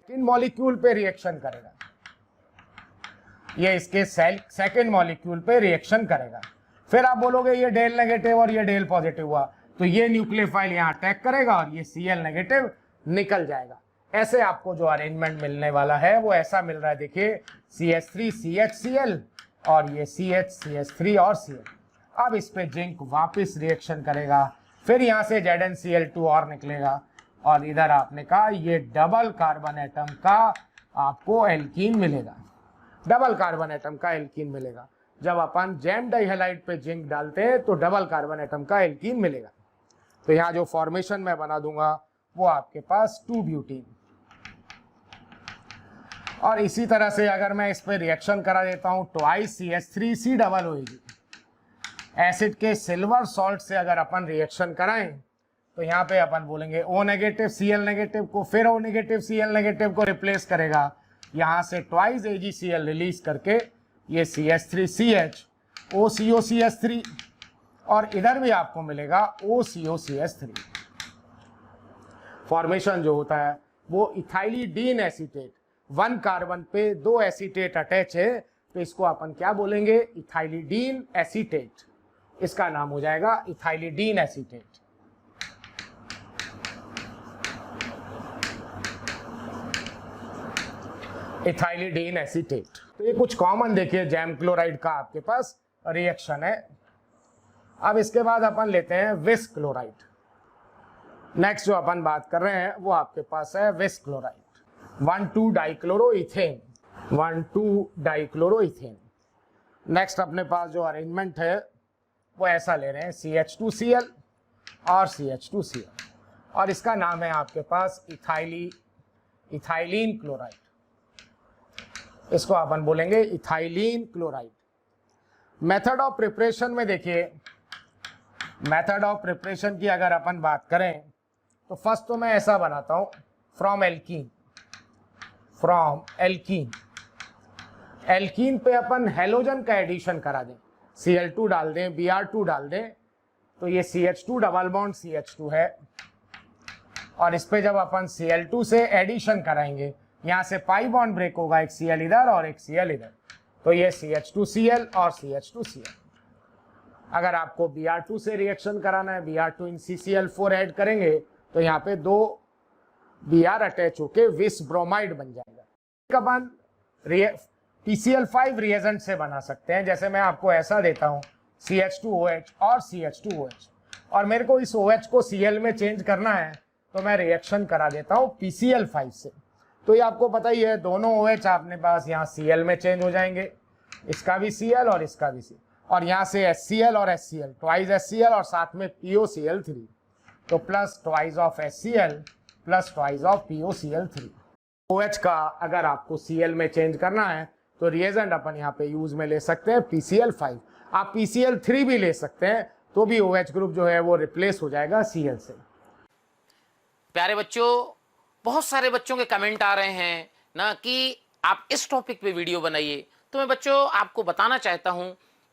किन मॉलिक्यूल पे रिएक्शन करेगा, ये इसके सेकंड मॉलिक्यूल पे रिएक्शन करेगा। फिर आप बोलोगे ये डेल नेगेटिव और ये डेल पॉजिटिव हुआ, तो ये न्यूक्लियोफाइल यहाँ अटैक करेगा और ये Cl नेगेटिव निकल जाएगा। ऐसे आपको जो अरेंजमेंट मिलने वाला है वो ऐसा मिल रहा है, देखिए CH3CHCl और ये CH3 और Cl। अब इस पे जिंक वापस रिएक्शन करेगा, फिर यहाँ से ZnCl2 और निकलेगा, और इधर आपने कहा ये डबल कार्बन एटम का आपको एल्कीन मिलेगा, डबल कार्बन एटम का एल्कीन मिलेगा। जब अपन जैम डाइहैलाइड पे जिंक डालते हैं तो डबल कार्बन एटम का एल्कीन मिलेगा। तो यहाँ जो फॉर्मेशन मैं बना दूंगा वो आपके पास 2 ब्यूटीन, और इसी तरह से अगर मैं इस पे रिएक्शन करा देता हूँ ट्वाइस CH3C डबल होगी, एसिड के सिल्वर सॉल्ट से अगर अपन रिएक्शन कराएं तो यहाँ पे अपन बोलेंगे O नेगेटिव Cl नेगेटिव को, फिर O नेगेटिव Cl नेगेटिव को रिप्लेस करेगा, यहाँ से ट्वाइस AgCl रिलीज करके ये CH3CH OCOCH3, और इधर भी आपको मिलेगा OCOCH3। फॉर्मेशन जो होता है वो इथाइलिडीन एसीटेट, 1 कार्बन पे 2 एसीटेट अटैच है, तो इसको अपन क्या बोलेंगे, इथाइलिडीन एसीटेट, इसका नाम हो जाएगा इथाइलिडीन एसीटेट। Ethylidene acetate. तो ये कुछ कॉमन देखिए जैम क्लोराइड का आपके पास रिएक्शन है। अब इसके बाद अपन लेते हैं विस क्लोराइड। नेक्स्ट जो अपन बात कर रहे हैं वो आपके पास है विस क्लोराइड, 1,2 डाइक्लोरोइथेन, 1,2 डाइक्लोरोइथेन। नेक्स्ट अपने पास जो अरेंजमेंट है वो ऐसा ले रहे हैं CH2Cl और CH2Cl, और इसका नाम है आपके पास इथाइलीन क्लोराइड, इसको अपन बोलेंगे ethylene chloride. Method of preparation में देखिए, मेथड ऑफ प्रिपरेशन की अगर अपन बात करें तो फर्स्ट तो मैं ऐसा बनाता हूं, फ्रॉम एल्कीन पे अपन हेलोजन का एडिशन करा दें, Cl2 डाल दें, Br2 डाल दें, तो ये CH2 डबल बॉन्ड CH2 है, और इस पे जब अपन Cl2 से एडिशन कराएंगे यहाँ से पाई बॉन्ड ब्रेक होगा, एक Cl इधर और एक Cl इधर, तो ये CH2Cl और CH2Cl। अगर आपको Br2 से रिएक्शन कराना है, Br2 इन CCl4 ऐड करेंगे तो यहाँ पे 2 Br अटैच होके विस ब्रोमाइड बन जाएगा। अपन PCl5 रिएजेंट से बना सकते हैं, जैसे मैं आपको ऐसा देता हूँ CH2OH और CH2OH, और मेरे को इस OH को Cl में चेंज करना है तो मैं रिएक्शन करा देता हूँ PCl5 से। तो ये आपको पता ही है, दोनों OH आपने पास यहाँ Cl में चेंज हो जाएंगे, इसका भी Cl और इसका भी Cl, और यहाँ से HCl और HCl, ट्वाइस HCl और साथ में POCl3, तो plus twice of HCl plus twice of POCl3। OH का अगर आपको Cl में चेंज करना है तो रिएजेंट अपन यहाँ पे यूज में ले सकते हैं PCl5, आप PCl3 भी ले सकते हैं, तो भी OH ग्रुप जो है वो रिप्लेस हो जाएगा Cl से। प्यारे बच्चों, बहुत सारे बच्चों के कमेंट आ रहे हैं ना कि आप इस टॉपिक पे वीडियो बनाइए। तो मैं बच्चों आपको बताना चाहता हूं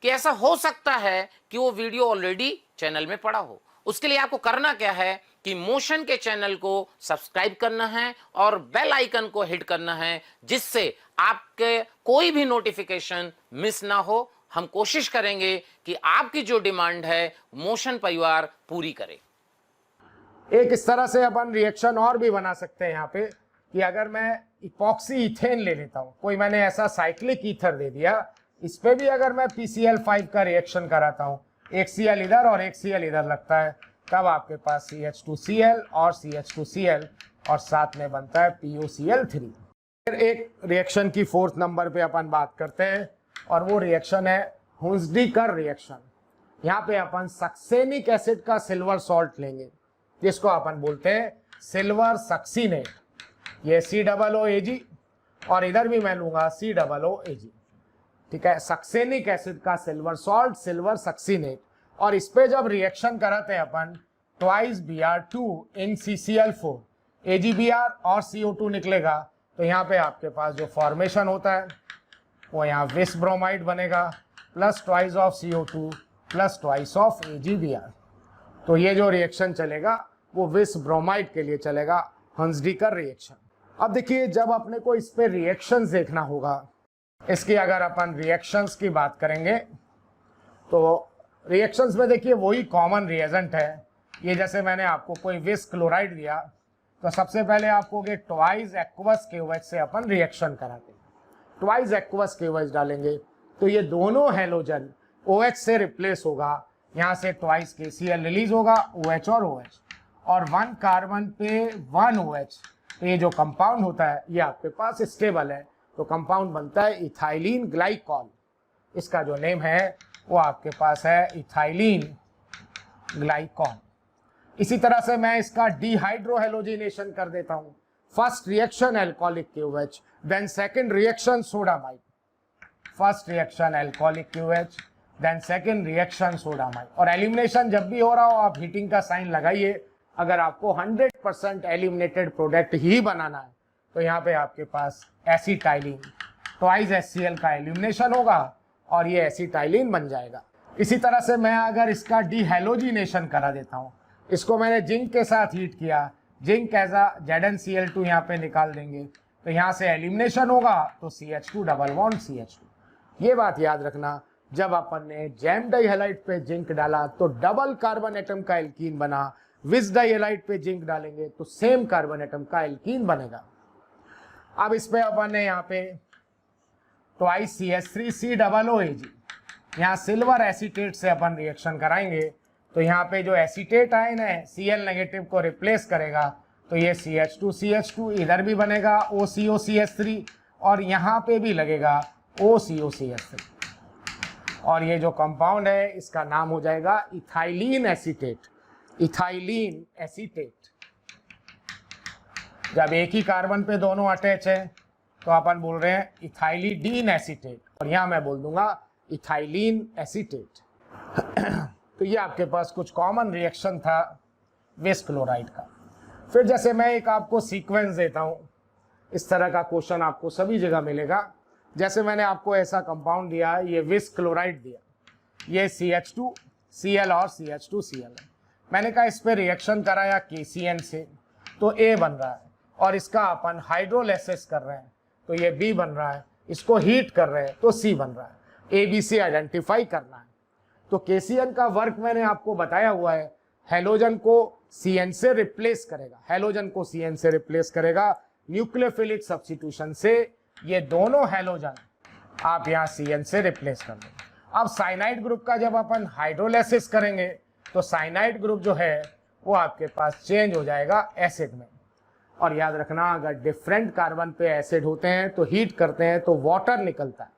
कि ऐसा हो सकता है कि वो वीडियो ऑलरेडी चैनल में पड़ा हो। उसके लिए आपको करना क्या है कि मोशन के चैनल को सब्सक्राइब करना है और बेल आइकन को हिट करना है, जिससे आपके कोई भी नोटिफिकेशन मिस ना हो। हम कोशिश करेंगे कि आपकी जो डिमांड है मोशन परिवार पूरी करे। एक इस तरह से अपन रिएक्शन और भी बना सकते हैं यहाँ पे कि अगर मैं इपॉक्सी इथेन ले लेता हूँ, कोई मैंने ऐसा साइक्लिक ईथर दे दिया, इस पे भी अगर मैं PCl5 का रिएक्शन कराता हूँ, एक Cl इधर और एक Cl इधर लगता है, तब आपके पास CH2Cl और CH2Cl और साथ में बनता है POCl3। फिर एक रिएक्शन की 4th नंबर पे अपन बात करते हैं और वो रिएक्शन है हुंसडीकर रिएक्शन। यहाँ पे अपन सक्सेनिक एसिड का सिल्वर सॉल्ट लेंगे, जिसको अपन बोलते हैं सिल्वर सक्सीनेट। ये COOAG और इधर भी मैं लूंगा COOAG, ठीक है। सक्सेनिक एसिड का सिल्वर सॉल्ट, सिल्वर सक्सीनेट, और इस पे जब रिएक्शन कराते हैं अपन ट्वाइस Br2 इन CCl4, AgBr और CO2 निकलेगा। तो यहाँ पे आपके पास जो फॉर्मेशन होता है वो यहाँ विस ब्रोमाइड बनेगा plus twice of CO2 plus twice of AgBr। तो ये जो रिएक्शन चलेगा वो विस ब्रोमाइड के लिए चलेगा, हंसडीकर रिएक्शन। अब देखिए, जब अपने को इस पे रिएक्शंस देखना होगा, इसकी अगर अपन रिएक्शंस की बात करेंगे तो रिएक्शंस में देखिए वही कॉमन रिएजेंट है। ये जैसे मैंने आपको कोई विस क्लोराइड दिया तो सबसे पहले आपको ट्वाइस एक्वस KOH से अपन रिएक्शन कराते हैं। ट्वाइस एक्वस KOH डालेंगे तो ये दोनों हेलोजन OH से रिप्लेस होगा, यहाँ से ट्वाइस KCl रिलीज होगा, OH और OH, और 1 कार्बन पे 1 OH। तो ये जो कंपाउंड होता है ये आपके पास स्टेबल है, तो कंपाउंड बनता है इथाइलिन ग्लाइकॉल। इसका जो नेम है वो आपके पास है इथाइलिन ग्लाइकॉल। इसी तरह से मैं इसका डिहाइड्रोहेलोजिनेशन कर देता हूँ। First reaction alcoholic KOH, then second reaction sodamide. First reaction alcoholic KOH, then second reaction sodamide. और एलिमिनेशन जब भी हो रहा हो आप हीटिंग का साइन लगाइए। अगर आपको 100% एलिमिनेटेड प्रोडक्ट ही बनाना है तो यहाँ पे आपके पास एसिटाइलिन ट्वाइस HCl का एलिमिनेशन होगा और ये एसिटाइलिन बन जाएगा। इसी तरह से मैं अगर इसका डिहेलोजिनेशन करा देता हूँ, इसको मैंने जिंक के साथ हीट किया, जिंक एज अ ZnCl2 यहाँ पे निकाल देंगे, तो यहाँ से एलिमिनेशन होगा तो CH2 डबल बॉन्ड CH2। ये बात याद रखना, जब अपन ने जैम डाइहैलाइड पे जिंक डाला तो डबल कार्बन एटम का एल्कीन बना, विस डाइहैलाइड पे जिंक डालेंगे तो सेम कार्बन एटम का एल्कीन बनेगा। अब इस पे अपन ने यहाँ पे ट्वाइस CH3COOAG, यहाँ सिल्वर एसीटेट से अपन रिएक्शन कराएंगे तो यहाँ पे जो एसीटेट आयन है Cl नेगेटिव को रिप्लेस करेगा, तो ये CH2CH2 इधर भी बनेगा OCOCH3 और यहाँ पे भी लगेगा OCOCH3, और ये जो कंपाउंड है इसका नाम हो जाएगा इथाइलिन एसीटेट। Ethylene acetate. जब एक ही कार्बन पे दोनों अटैच है तो अपन बोल रहे हैं इथाइलिडीन एसीटेट, और यहाँ मैं बोल दूंगा इथाइलिन एसीटेट। तो ये आपके पास कुछ कॉमन रिएक्शन था विस क्लोराइड का। फिर जैसे मैं एक आपको सीक्वेंस देता हूँ, इस तरह का क्वेश्चन आपको सभी जगह मिलेगा। जैसे मैंने आपको ऐसा कंपाउंड दिया, ये विस क्लोराइड दिया, ये CH2Cl और CH2Cl है। मैंने कहा इस पे रिएक्शन कराया KCN से तो A बन रहा है, और इसका अपन हाइड्रोलाइसिस कर रहे हैं तो ये B बन रहा है, इसको हीट कर रहे हैं तो C बन रहा है। ABC आइडेंटिफाई करना है। तो KCN का वर्क मैंने आपको बताया हुआ है, हेलोजन को CN से रिप्लेस करेगा, हेलोजन को CN से रिप्लेस करेगा न्यूक्लियोफिलिक सब्स्टिट्यूशन से। ये दोनों हेलोजन आप यहाँ CN से रिप्लेस कर देंगे। अब साइनाइड ग्रुप का जब अपन हाइड्रोलाइसिस करेंगे तो साइनाइड ग्रुप जो है वो आपके पास चेंज हो जाएगा एसिड में। और याद रखना, अगर डिफरेंट कार्बन पे एसिड होते हैं तो हीट करते हैं तो वाटर निकलता है,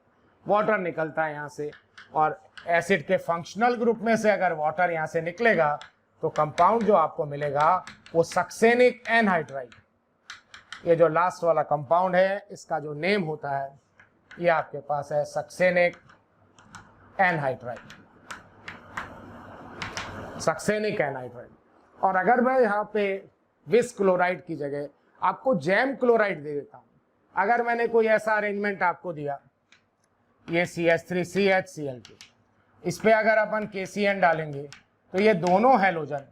वाटर निकलता है यहाँ से, और एसिड के फंक्शनल ग्रुप में से अगर वाटर यहाँ से निकलेगा तो कंपाउंड जो आपको मिलेगा वो सक्सेनिक एनहाइड्राइड। ये जो लास्ट वाला कंपाउंड है इसका जो नेम होता है ये आपके पास है सक्सेनिक एनहाइड्राइड, सक्सेनिक एनहाइड्राइड। और अगर मैं यहाँ पे विस क्लोराइड की जगह आपको जैम क्लोराइड दे देता हूँ। अगर मैंने कोई ऐसा अरेंजमेंट आपको दिया, ये CH3CHCl2, इस पे अगर अपन KCN डालेंगे तो ये दोनों हैलोजन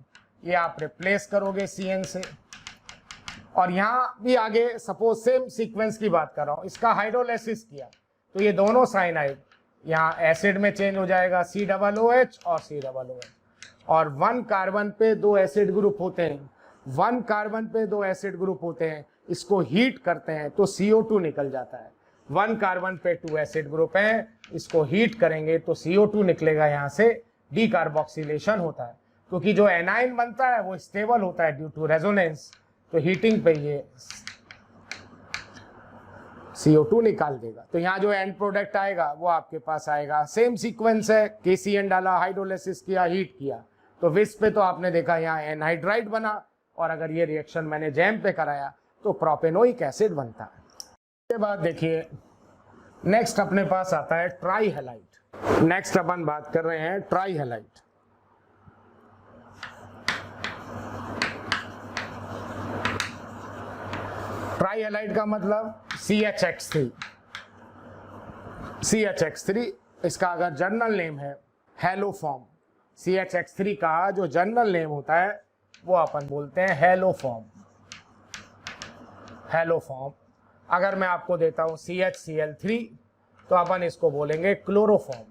ये आप रिप्लेस करोगे CN से। और यहाँ भी आगे सपोज सेम सीक्वेंस की बात कर रहा हूँ, इसका हाइड्रोलाइसिस किया तो ये दोनों साइनाइड यहाँ एसिड में चेंज हो जाएगा, COOH और COOH। और 1 कार्बन पे 2 एसिड ग्रुप होते हैं, 1 कार्बन पे 2 एसिड ग्रुप होते हैं, इसको हीट करते हैं तो CO2 निकल जाता है। 1 कार्बन पे 2 एसिड ग्रुप हैं, इसको हीट करेंगे तो CO2 निकलेगा, यहाँ से डीकार्बोक्सिलेशन होता है, क्योंकि जो एनाइन बनता है वो स्टेबल होता है ड्यू टू रेजोनेंस, तो हीटिंग पे ये CO2 निकाल देगा। तो यहाँ जो एंड प्रोडक्ट आएगा वो आपके पास आएगा, सेम सीक्वेंस है, KCN डाला, हाइड्रोलाइसिस किया, हीट किया, तो विस पे तो आपने देखा यहाँ एनहाइड्राइड बना, और अगर ये रिएक्शन मैंने जैम पे कराया तो प्रोपेनोइक एसिड बनता है। इसके बाद देखिए नेक्स्ट अपने पास आता है ट्राई हैलाइड। नेक्स्ट अपन बात कर रहे हैं ट्राई हैलाइड। ट्राई हैलाइड का मतलब CHX3। CHX3 इसका अगर जर्नल नेम है हेलोफॉर्म, CHX3 का जो जर्नल नेम होता है वो अपन बोलते हैं हेलोफॉर्म। हेलोफॉर्म अगर मैं आपको देता हूं CHCl3 तो अपन इसको बोलेंगे क्लोरोफॉर्म,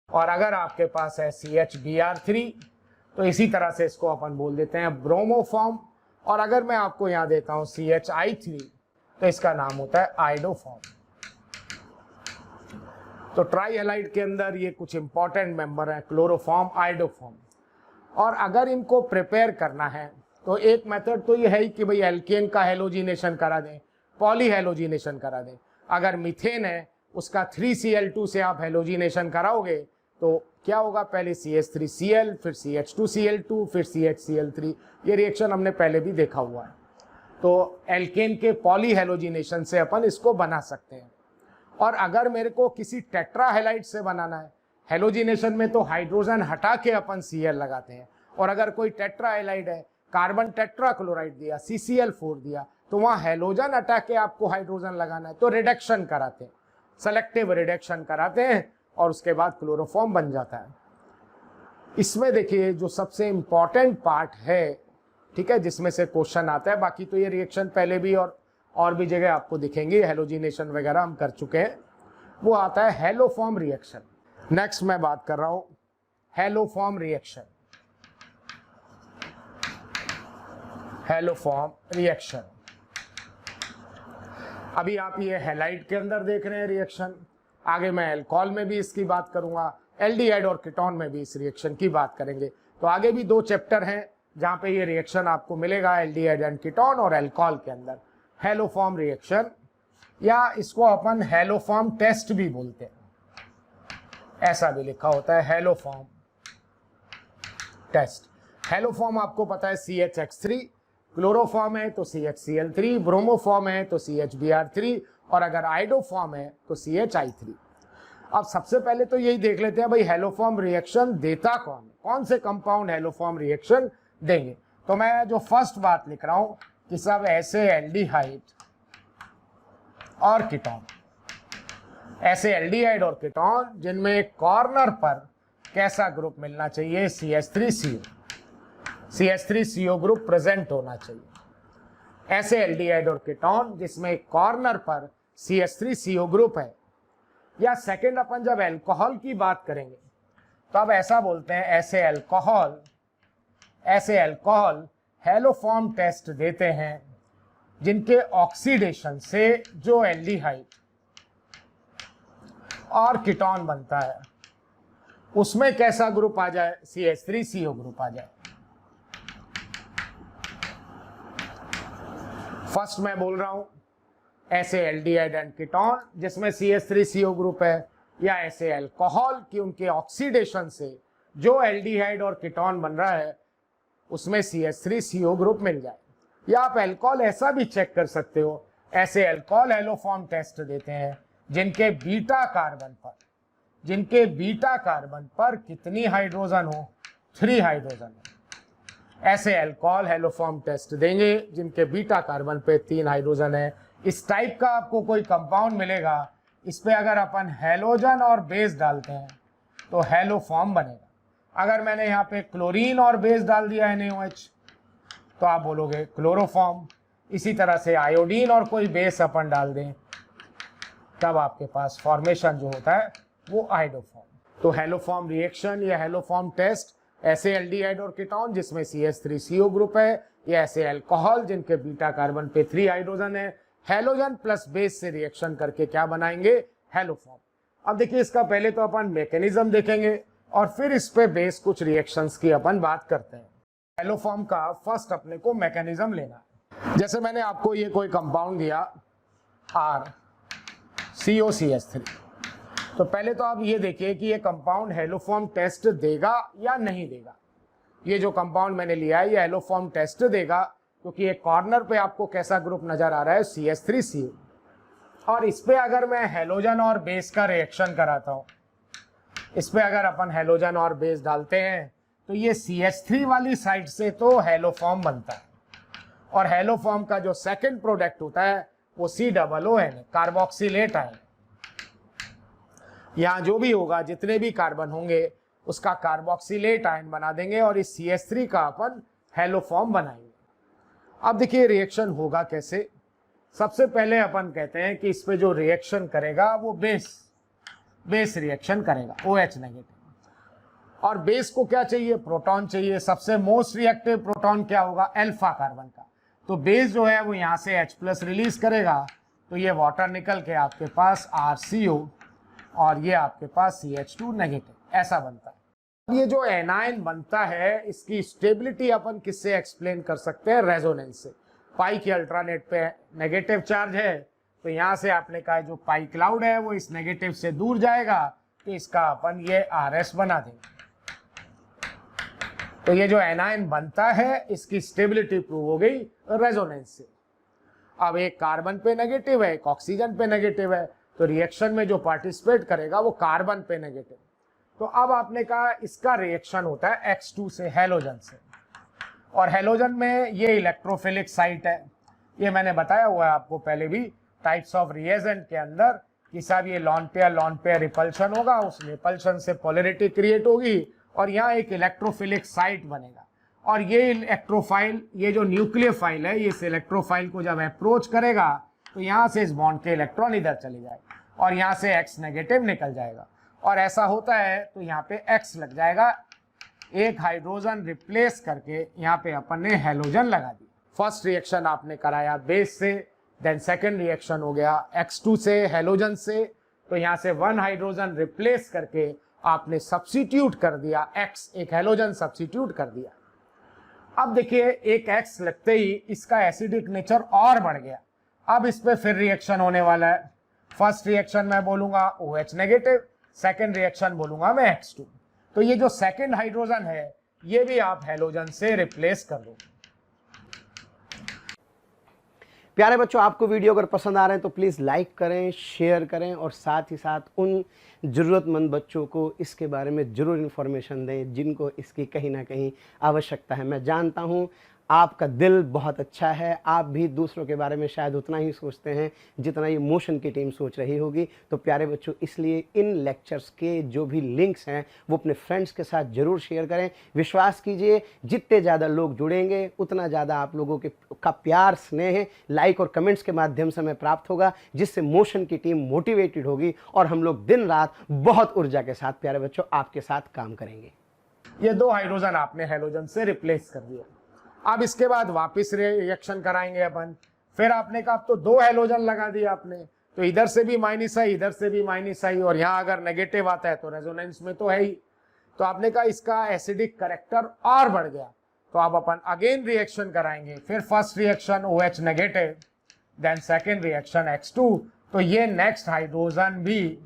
और अगर आपके पास है CHBr3 तो इसी तरह से इसको अपन बोल देते हैं ब्रोमोफॉर्म, और अगर मैं आपको यहाँ देता हूं CHI3 तो इसका नाम होता है आइडोफॉर्म। तो ट्राई हैलाइड के अंदर ये कुछ इंपॉर्टेंट मेंबर हैं, क्लोरोफॉर्म, आइडोफॉर्म। और अगर इनको प्रिपेयर करना है तो एक मेथड तो ये है ही कि भाई एल्केन का हेलोजिनेशन करा दें, पॉली हेलोजिनेशन करा दें। अगर मीथेन है उसका 3Cl2 से आप हेलोजिनेशन कराओगे तो क्या होगा, पहले CH3Cl, फिर CH2Cl2, फिर CHCl3। ये रिएक्शन हमने पहले भी देखा हुआ है। तो एल्केन के पॉली हेलोजिनेशन से अपन इसको बना सकते हैं। और अगर मेरे को किसी टेट्रा हैलाइड से बनाना है, हेलोजिनेशन में तो हाइड्रोजन हटा के अपन Cl लगाते हैं, और अगर कोई टेट्रा हैलाइड है, कार्बन टेट्रा क्लोराइड दिया, CCl4 दिया, तो वहाँ हेलोजन हटा के आपको हाइड्रोजन लगाना है तो रिडक्शन कराते हैं, सेलेक्टिव रिडक्शन कराते हैं, और उसके बाद क्लोरोफॉर्म बन जाता है। इसमें देखिए जो सबसे इंपॉर्टेंट पार्ट है, ठीक है, जिसमें से क्वेश्चन आता है, बाकी तो ये रिएक्शन पहले भी और भी जगह आपको दिखेंगे, हेलोजिनेशन वगैरह हम कर चुके हैं, वो आता है हेलोफॉर्म रिएक्शन। नेक्स्ट मैं बात कर रहा हूं हेलोफॉर्म रिएक्शन। हेलोफॉर्म रिएक्शन अभी आप ये हैलाइड के अंदर देख रहे हैं रिएक्शन, आगे मैं अल्कोहल में भी इसकी बात करूंगा, एल्डिहाइड और कीटोन में भी इस रिएक्शन की बात करेंगे। तो आगे भी 2 चैप्टर हैं जहां पे ये रिएक्शन आपको मिलेगा, एल्डिहाइड एंड कीटोन और अल्कोहल के अंदर। हेलोफॉर्म रिएक्शन, या इसको अपन हेलोफॉर्म टेस्ट भी बोलते हैं, ऐसा भी लिखा होता है हेलोफॉर्म टेस्ट। हेलोफॉर्म आपको पता है CHX3, क्लोरोफॉर्म है तो CHCl3, ब्रोमोफॉर्म है तो CHBr3, और अगर आइडोफॉर्म है तो CHI3। अब सबसे पहले तो यही देख लेते हैं भाई हेलोफॉर्म रिएक्शन देता कौन से कंपाउंड हेलोफॉर्म रिएक्शन देंगे। तो मैं जो फर्स्ट बात लिख रहा हूं कि सब ऐसे एल्डिहाइड और कीटोन, ऐसे एल्डिहाइड और कीटोन जिनमें कॉर्नर पर कैसा ग्रुप मिलना चाहिए, CH3CO ग्रुप प्रेजेंट होना चाहिए। ऐसे एल्डिहाइड और कीटोन जिसमें कॉर्नर पर CH3CO ग्रुप है। या सेकंड अपन जब अल्कोहल की बात करेंगे तो अब ऐसा बोलते हैं ऐसे अल्कोहल हेलोफॉर्म टेस्ट देते हैं जिनके ऑक्सीडेशन से जो एल्डिहाइड और कीटोन बनता है उसमें कैसा ग्रुप आ जाए, CH3CO ग्रुप आ जाए। फर्स्ट मैं बोल रहा हूं ऐसे एल्डिहाइड एंड कीटोन जिसमें CH3CO ग्रुप है, या ऐसे अल्कोहल कि उनके ऑक्सीडेशन से जो एल्डिहाइड और कीटोन बन रहा है उसमें CH3CO ग्रुप मिल जाए। या आप अल्कोहल ऐसा भी चेक कर सकते हो, ऐसे अल्कोहल हेलोफॉर्म टेस्ट देते हैं जिनके बीटा कार्बन पर कितनी हाइड्रोजन हो, 3 हाइड्रोजन हो। ऐसे अल्कोहल हेलोफॉर्म टेस्ट देंगे जिनके बीटा कार्बन पे 3 हाइड्रोजन है। इस टाइप का आपको कोई कंपाउंड मिलेगा, इस पे अगर अपन हेलोजन और बेस डालते हैं तो हेलोफॉर्म बनेगा। अगर मैंने यहाँ पे क्लोरीन और बेस डाल दिया NaOH तो आप बोलोगे क्लोरोफॉर्म। इसी तरह से आयोडीन और कोई बेस अपन डाल दें तब आपके पास फॉर्मेशन जो होता है वो आइडोफॉर्म। तो हेलोफॉर्म रिएक्शन या हेलोफॉर्म टेस्ट ऐसे एल्डिहाइड और कीटोन जिसमें CH3CO ग्रुप है, या ऐसे अल्कोहल जिनके बीटा कार्बन पे 3 हाइड्रोजन है, हेलोजन प्लस बेस से रिएक्शन करके क्या बनाएंगे, हेलोफॉर्म। अब देखिए इसका पहले तो अपन मैकेनिज्म देखेंगे और फिर इस पे बेस कुछ रिएक्शंस की अपन बात करते हैं। हेलोफॉर्म का फर्स्ट अपने को मैकेनिज्म लेना है। जैसे मैंने आपको ये कोई कंपाउंड दिया RCOCH3, तो पहले तो आप ये देखिए कि ये कंपाउंड हेलोफॉर्म टेस्ट देगा या नहीं देगा। ये जो कंपाउंड मैंने लिया है ये हेलोफॉर्म टेस्ट देगा क्योंकि ये कॉर्नर पे आपको कैसा ग्रुप नजर आ रहा है, CH3CO। और इस पे अगर मैं हेलोजन और बेस का रिएक्शन कराता हूँ, इस पे अगर अपन हेलोजन और बेस डालते हैं तो ये CH3 वाली साइड से तो हेलोफॉर्म बनता है, और हेलोफॉर्म का जो सेकंड प्रोडक्ट होता है वो COON कार्बोक्सिलेट आयन। यहाँ जो भी होगा, जितने भी कार्बन होंगे उसका कार्बोक्सिलेट आयन बना देंगे और इस CH3 का अपन हेलोफॉर्म बनाएंगे। अब देखिए रिएक्शन होगा कैसे। सबसे पहले अपन कहते हैं कि इस पे जो रिएक्शन करेगा वो बेस रिएक्शन करेगा, OH नेगेटिव। और बेस को क्या चाहिए, प्रोटॉन चाहिए। सबसे मोस्ट रिएक्टिव प्रोटॉन क्या होगा, अल्फा कार्बन का। तो बेस जो है वो यहाँ से H+ रिलीज करेगा, तो ये वाटर निकल के आपके पास RCO और ये आपके पास CH2 नेगेटिव, ऐसा बनता है। ये जो एनायन बनता है इसकी स्टेबिलिटी अपन किससे एक्सप्लेन कर सकते हैं, रेजोनेंस से। पाई के अल्ट्रानेट पे नेगेटिव चार्ज है, तो यहाँ से आपने कहा जो पाई क्लाउड है वो इस नेगेटिव से दूर जाएगा, तो इसका अपन ये RS बना देंगे। तो ये जो एनायन बनता है इसकी स्टेबिलिटी प्रूव हो गई रेजोनेंस से। अब एक कार्बन पे नेगेटिव है, एक ऑक्सीजन पे नेगेटिव है, तो रिएक्शन में जो पार्टिसिपेट करेगा वो कार्बन पे नेगेटिव। तो अब आपने कहा इसका रिएक्शन होता है X2 से, हेलोजन से। और हेलोजन में ये इलेक्ट्रोफिलिक साइट है, ये मैंने बताया हुआ है आपको पहले भी टाइप्स ऑफ रिएजेंट के अंदर कि साहब ये लॉन पेयर रिपल्शन होगा, उस रिपल्शन से पोलैरिटी क्रिएट होगी और यहाँ एक इलेक्ट्रोफिलिक साइट बनेगा। और ये इलेक्ट्रोफाइल, ये जो न्यूक्लियोफाइल है, इस इलेक्ट्रोफाइल को जब अप्रोच करेगा तो यहाँ से इस बॉन्ड के इलेक्ट्रॉन इधर चले जाएगा और यहाँ से X नेगेटिव निकल जाएगा। और ऐसा होता है तो यहाँ पे X लग जाएगा, एक हाइड्रोजन रिप्लेस करके यहाँ पे अपन ने हेलोजन लगा दी। फर्स्ट रिएक्शन आपने कराया बेस से, देन सेकंड रिएक्शन हो गया X2 से, हेलोजन से, तो यहाँ से 1 हाइड्रोजन रिप्लेस करके आपने सब्स्टिट्यूट कर दिया X, एक हेलोजन सब्स्टिट्यूट कर दिया। अब देखिए एक X लगते ही इसका एसिडिक नेचर और बढ़ गया। अब इस पे फिर रिएक्शन होने वाला है। फर्स्ट रिएक्शन मैं बोलूंगा OH नेगेटिव, सेकेंड रिएक्शन बोलूंगा मैं X2। तो ये जो सेकेंड हाइड्रोजन है ये भी आप हेलोजन से रिप्लेस कर दो। प्यारे बच्चों, आपको वीडियो अगर पसंद आ रहे हैं तो प्लीज़ लाइक करें, शेयर करें और साथ ही साथ उन ज़रूरतमंद बच्चों को इसके बारे में ज़रूर इन्फॉर्मेशन दें जिनको इसकी कहीं ना कहीं आवश्यकता है। मैं जानता हूं आपका दिल बहुत अच्छा है, आप भी दूसरों के बारे में शायद उतना ही सोचते हैं जितना ये मोशन की टीम सोच रही होगी। तो प्यारे बच्चों, इसलिए इन लेक्चर्स के जो भी लिंक्स हैं वो अपने फ्रेंड्स के साथ ज़रूर शेयर करें। विश्वास कीजिए जितने ज़्यादा लोग जुड़ेंगे उतना ज़्यादा आप लोगों का प्यार, स्नेह, लाइक और कमेंट्स के माध्यम से हमें प्राप्त होगा, जिससे मोशन की टीम मोटिवेटेड होगी और हम लोग दिन रात बहुत ऊर्जा के साथ प्यारे बच्चों आपके साथ काम करेंगे। ये 2 हाइड्रोजन आपने हेलोजन से रिप्लेस कर दिया। अब इसके बाद वापस रिएक्शन कराएंगे अपन। फिर आपने कहा अब तो 2 हेलोजन लगा दिया आपने, तो इधर से भी माइनस आई, इधर से भी माइनस आई, और यहाँ अगर नेगेटिव आता है तो रेजोनेंस में तो है ही। तो आपने कहा इसका एसिडिक करेक्टर और बढ़ गया, तो अब अपन अगेन रिएक्शन कराएंगे। फिर first reaction OH negative, then second reaction X2, तो ये नेक्स्ट हाइड्रोजन भी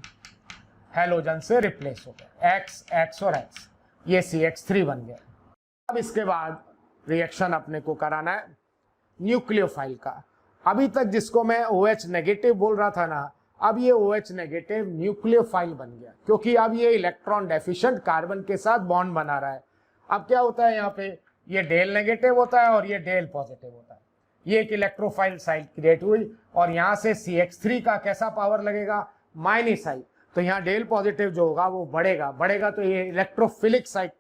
हेलोजन से रिप्लेस हो गया, X और X, ये CH3 बन गया। अब इसके बाद रिएक्शन अपने को कराना है न्यूक्लियोफाइल का। अभी तक जिसको मैं OH नेगेटिव बोल रहा था ना, अब ये OH नेगेटिव न्यूक्लियोफाइल बन गया, क्योंकि अब ये इलेक्ट्रॉन डेफिशिएंट कार्बन के साथ बॉन्ड बना रहा है। अब क्या होता है यहाँ पे ये डेल नेगेटिव होता है और ये डेल पॉजिटिव होता है। ये एक इलेक्ट्रोफाइल साइड क्रिएट हुई और यहाँ से CH3 का कैसा पावर लगेगा, माइनस आई, तो यहाँ डेल पॉजिटिव जो होगा वो बढ़ेगा तो ये इलेक्ट्रोफिलिक साइड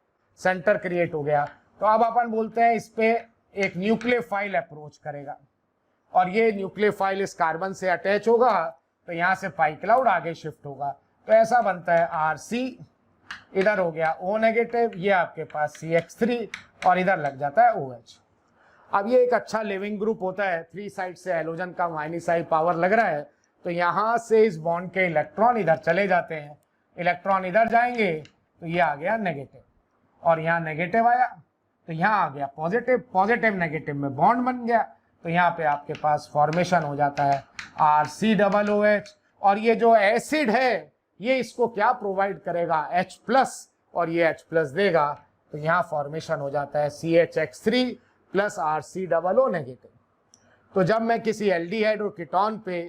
सेंटर क्रिएट हो गया। तो अब अपन बोलते हैं इस पे एक न्यूक्लियोफाइल अप्रोच करेगा और ये न्यूक्लियोफाइल इस कार्बन से अटैच होगा तो यहाँ से पाई क्लाउड आगे शिफ्ट होगा। तो ऐसा बनता है RC, इधर हो गया O नेगेटिव, ये आपके पास CH3 और इधर लग जाता है OH। अब ये एक अच्छा लिविंग ग्रुप होता है, 3 साइड से हैलोजन का माइनस आई पावर लग रहा है, तो यहाँ से इस बॉन्ड के इलेक्ट्रॉन इधर चले जाते हैं, इलेक्ट्रॉन इधर जाएंगे तो ये आ गया नेगेटिव और यहाँ नेगेटिव आया तो यहाँ आ गया पॉजिटिव, पॉजिटिव नेगेटिव में बॉन्ड बन गया, तो यहाँ पे आपके पास फॉर्मेशन हो जाता है RCOOH। और ये जो एसिड है ये इसको क्या प्रोवाइड करेगा, H+ और ये H+ देगा, तो यहाँ फॉर्मेशन हो जाता है CHX3 प्लस RCOO नेगेटिव। तो जब मैं किसी एल्डिहाइड और कीटोन पे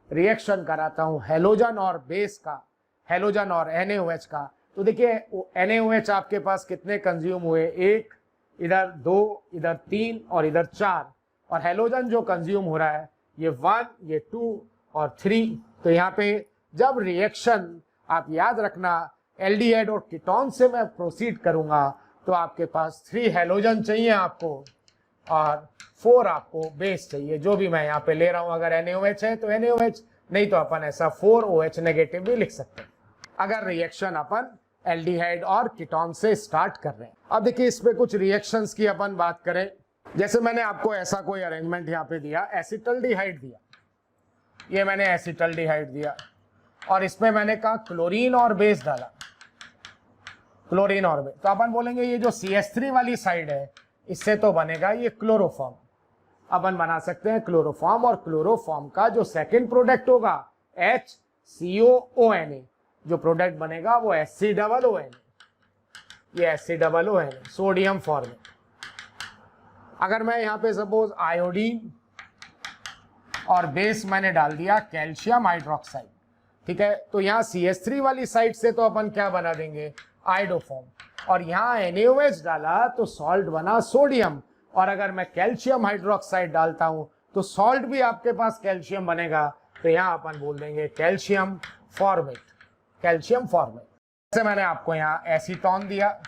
रिएक्शन कराता हूँ हैलोजन और बेस का, हैलोजन और NaOH का, तो देखिए NaOH आपके पास कितने कंज्यूम हुए, 1, इधर 2, इधर 3 और इधर 4, और हैलोजन जो कंज्यूम हो रहा है ये 1, ये 2 और 3। तो यहाँ पे जब रिएक्शन, आप याद रखना, एल्डिहाइड और कीटोन से मैं प्रोसीड करूंगा तो आपके पास 3 हैलोजन चाहिए आपको और 4 आपको बेस चाहिए, जो भी मैं यहाँ पे ले रहा हूँ। अगर NaOH है तो NaOH, नहीं तो अपन ऐसा 4OH नेगेटिव भी लिख सकते हैं अगर रिएक्शन अपन एल्डिहाइड और कीटोन से स्टार्ट कर रहे हैं। अब देखिए इस पे कुछ रिएक्शंस की अपन बात करें, जैसे मैंने आपको ऐसा कोई अरेंजमेंट यहाँ पे दिया, एसिटल्डिहाइड दिया, ये मैंने एसिटल्डिहाइड दिया और इसमें मैंने कहा क्लोरीन और बेस डाला, क्लोरीन और बेस, तो अपन बोलेंगे ये जो CH3 वाली साइड है इससे तो बनेगा ये क्लोरोफॉर्म, अपन बना सकते हैं क्लोरोफॉर्म, और क्लोरोफॉर्म का जो सेकंड प्रोडक्ट होगा HCOONA, जो प्रोडक्ट बनेगा वो HCOONA, ये HCOONA सोडियम फॉर्मेट। अगर मैं यहाँ पे सपोज आयोडीन और बेस मैंने डाल दिया कैल्शियम हाइड्रोक्साइड, ठीक है, तो यहाँ CH3 वाली साइड से तो अपन क्या बना देंगे, आइडोफॉर्म, और यहाँ NaOH डाला तो सॉल्ट बना सोडियम, और अगर मैं कैल्शियम हाइड्रोक्साइड डालता हूँ तो सॉल्ट भी आपके पास कैल्शियम बनेगा, तो यहाँ अपन बोल देंगे कैल्शियम फॉर्मेट, कैल्शियम फॉर्मेट। जैसे मैंने आपको यहाँ एसीटोन दिया,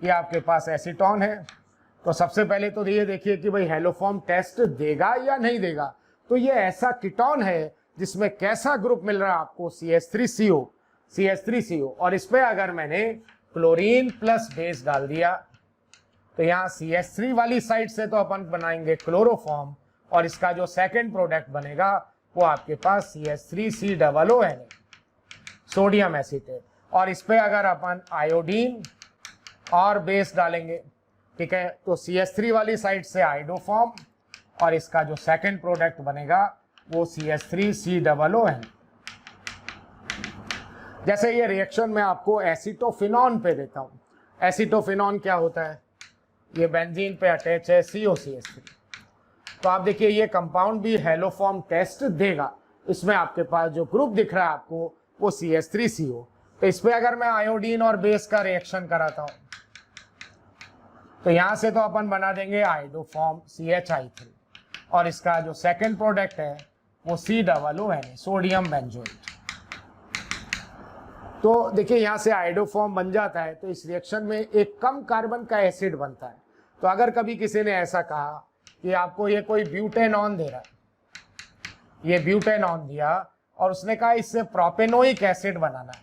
ये आपके पास एसीटोन है, तो सबसे पहले तो ये देखिए कि भाई हेलोफॉर्म टेस्ट देगा या नहीं देगा। तो ये ऐसा कीटोन है जिसमें कैसा ग्रुप मिल रहा है आपको, CH3CO, और इस पे अगर मैंने क्लोरीन प्लस बेस डाल दिया तो यहाँ CH3 वाली साइड से तो अपन बनाएंगे क्लोरोफॉर्म, और इसका जो सेकंड प्रोडक्ट बनेगा वो आपके पास CH3COONA, सोडियम एसीटेट, और इस पे अगर अपन आयोडीन और बेस डालेंगे, ठीक है, तो CH3 वाली साइड से आइडोफॉर्म और इसका जो सेकंड प्रोडक्ट बनेगा वो CH3COON। जैसे ये रिएक्शन मैं आपको एसिटोफिनॉन पे देता हूँ, एसिटोफिनॉन क्या होता है, ये बेंजीन पे अटैच है COCH3, तो आप देखिए ये कंपाउंड भी हेलोफॉर्म टेस्ट देगा। इसमें आपके पास जो ग्रुप दिख रहा है आपको वो CH3CO, तो इस पे अगर मैं आयोडीन और बेस का रिएक्शन कराता हूँ तो यहाँ से तो अपन बना देंगे आइडोफॉर्म CHI3, और इसका जो सेकंड प्रोडक्ट है वो COONA, सोडियम बेंजोएट। तो देखिए यहाँ से आइडोफॉर्म बन जाता है, तो इस रिएक्शन में एक कम कार्बन का एसिड बनता है। तो अगर कभी किसी ने ऐसा कहा कि आपको ये कोई ब्यूटेनॉन दे रहा है, ये ब्यूटेनॉन दिया और उसने कहा इससे प्रोपेनोइक एसिड बनाना है,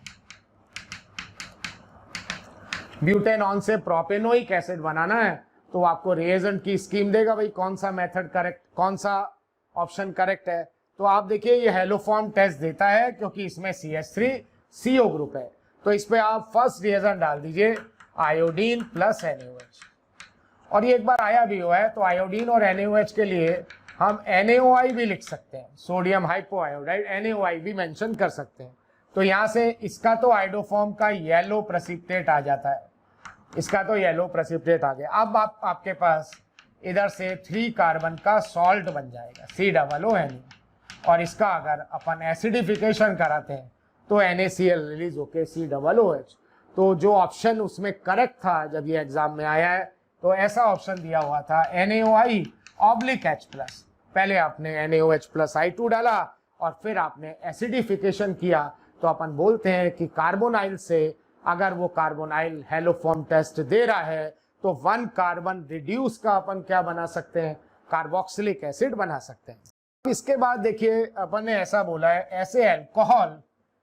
ब्यूटेनॉन से प्रोपेनोइक एसिड बनाना है, तो आपको रिएजेंट की स्कीम देगा, भाई कौन सा मेथड करेक्ट, कौन सा ऑप्शन करेक्ट है। तो आप देखिए ये हेलोफॉर्म टेस्ट देता है क्योंकि इसमें CH3CO ग्रुप है, तो इस पे आप फर्स्ट रिएजेंट डाल दीजिए आयोडीन प्लस NaOH, और ये एक बार आया भी हुआ है, तो आयोडीन और NaOH के लिए हम NaOI भी लिख सकते हैं, सोडियम हाइपोआयोडाइड, NaOI भी मेंशन कर सकते हैं। तो यहाँ से इसका तो आइडोफॉर्म का येलो प्रेसिपिटेट आ जाता है, इसका तो येलो प्रेसिपिटेट आ गया। अब आपके पास इधर से 3 कार्बन का सॉल्ट बन जाएगा COONA, और इसका अगर अपन एसिडिफिकेशन कराते हैं तो NaCl रिलीज होके COOH। तो जो ऑप्शन उसमें करेक्ट था जब ये एग्जाम में आया है तो ऐसा ऑप्शन दिया हुआ था NaOI ऑब्लिक H+। पहले आपने NaOH+I2 डाला और फिर आपने एसिडिफिकेशन किया, तो अपन बोलते हैं कि कार्बोनाइल से अगर वो कार्बोनाइल हेलोफॉर्म टेस्ट दे रहा है तो 1 कार्बन रिड्यूस का अपन क्या बना सकते हैं, कार्बोक्सिलिक एसिड बना सकते हैं। इसके बाद देखिए अपन ने ऐसा बोला है, ऐसे अल्कोहल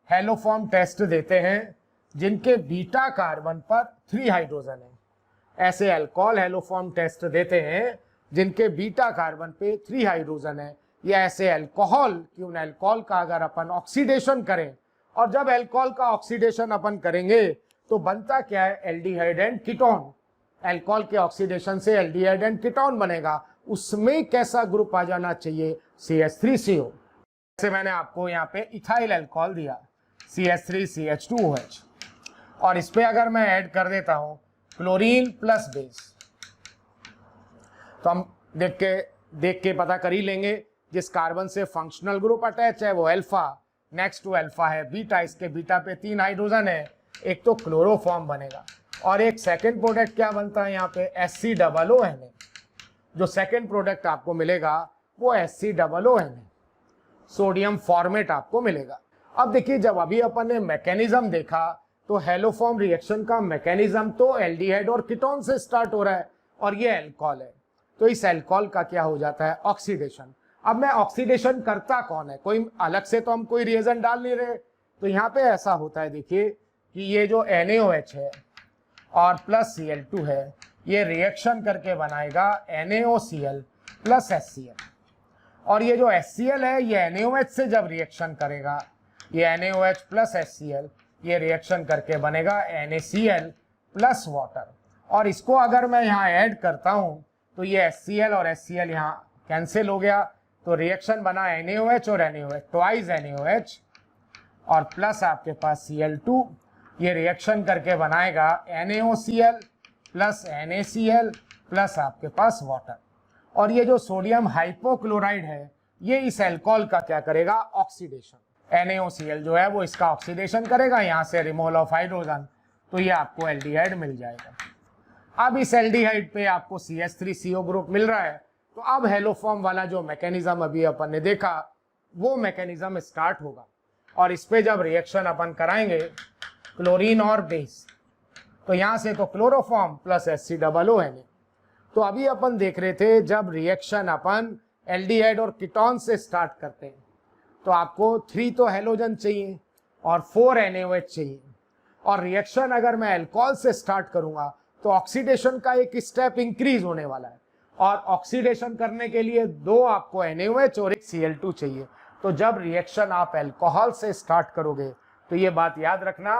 हेलोफॉर्म टेस्ट देते हैं जिनके बीटा कार्बन पर 3 हाइड्रोजन है। ऐसे अल्कोहल हेलोफॉर्म टेस्ट देते हैं जिनके बीटा कार्बन पे 3 हाइड्रोजन है। या ऐसे अल्कोहल कि उन अल्कोहल का अगर अपन ऑक्सीडेशन करें, और जब अल्कोहल का ऑक्सीडेशन अपन करेंगे तो बनता क्या है, एल्डिहाइड एंड कीटोन। अल्कोहल के ऑक्सीडेशन से एल्डिहाइड एंड कीटोन बनेगा, उसमें कैसा ग्रुप आ जाना चाहिए, CH3CO। जैसे मैंने आपको यहाँ पे इथाइल अल्कोहल दिया CH3CH2OH, और इस पे अगर मैं ऐड कर देता हूं क्लोरीन प्लस बेस, तो हम देख के पता कर ही लेंगे जिस कार्बन से फंक्शनल ग्रुप अटैच है वो अल्फा, नेक्स्ट टू अल्फा है बीटा, इसके बीटा पे 3 हाइड्रोजन है, एक तो क्लोरोफॉर्म बनेगा और एक सेकंड प्रोडक्ट क्या बनता है यहाँ पे HCOONA। जो सेकंड प्रोडक्ट आपको मिलेगा वो HCOONA, सोडियम फॉर्मेट आपको मिलेगा। अब देखिए जब अभी अपन ने मैकेनिज्म देखा तो हेलोफॉर्म रिएक्शन का मैकेनिज्म तो एल्डिहाइड और कीटोन से स्टार्ट हो रहा है और ये अल्कोहल है, तो इस अल्कोहल का क्या हो जाता है, ऑक्सीडेशन। अब मैं ऑक्सीडेशन करता कौन है, कोई अलग से तो हम कोई रिएजेंट डाल नहीं रहे, तो यहाँ पे ऐसा होता है देखिए कि ये जो NaOH है और प्लस Cl2 है, ये रिएक्शन करके बनाएगा NaOCl प्लस HCl, और ये जो HCl है ये NaOH से जब रिएक्शन करेगा, ये NaOH प्लस HCl ये रिएक्शन करके बनेगा NaCl प्लस वाटर, और इसको अगर मैं यहाँ ऐड करता हूँ तो ये HCl और HCl यहाँ कैंसिल हो गया, तो रिएक्शन बना NaOH और NaOH, ट्वाइस NaOH और प्लस आपके पास Cl2, ये रिएक्शन करके बनाएगा NaOCl प्लस NaCl प्लस आपके पास वाटर, और ये जो सोडियम हाइपोक्लोराइड है ये इस अल्कोहल का क्या करेगा, ऑक्सीडेशन। NaOCl जो है वो इसका ऑक्सीडेशन करेगा, यहाँ से रिमूवल ऑफ हाइड्रोजन, तो ये आपको एल्डिहाइड मिल जाएगा। अब इस एल्डिहाइड पे आपको CH3CO ग्रुप मिल रहा है, तो अब हेलोफॉर्म वाला जो मैकेनिज्म अभी अपन ने देखा वो मैकेनिज्म स्टार्ट होगा, और इस पे जब रिएक्शन अपन कराएंगे क्लोरीन और बेस, तो यहाँ से तो क्लोरोफॉर्म प्लस HCOONA। तो अभी अपन देख रहे थे जब रिएक्शन अपन एल्डिहाइड और कीटोन से स्टार्ट करते हैं तो आपको 3 तो हेलोजन चाहिए और 4 NaOH चाहिए, और रिएक्शन अगर मैं अल्कोहल से स्टार्ट करूंगा तो ऑक्सीडेशन का एक स्टेप इंक्रीज होने वाला है, और ऑक्सीडेशन करने के लिए 2 आपको NaOH और एक Cl2 चाहिए। तो जब रिएक्शन आप अल्कोहल से स्टार्ट करोगे तो ये बात याद रखना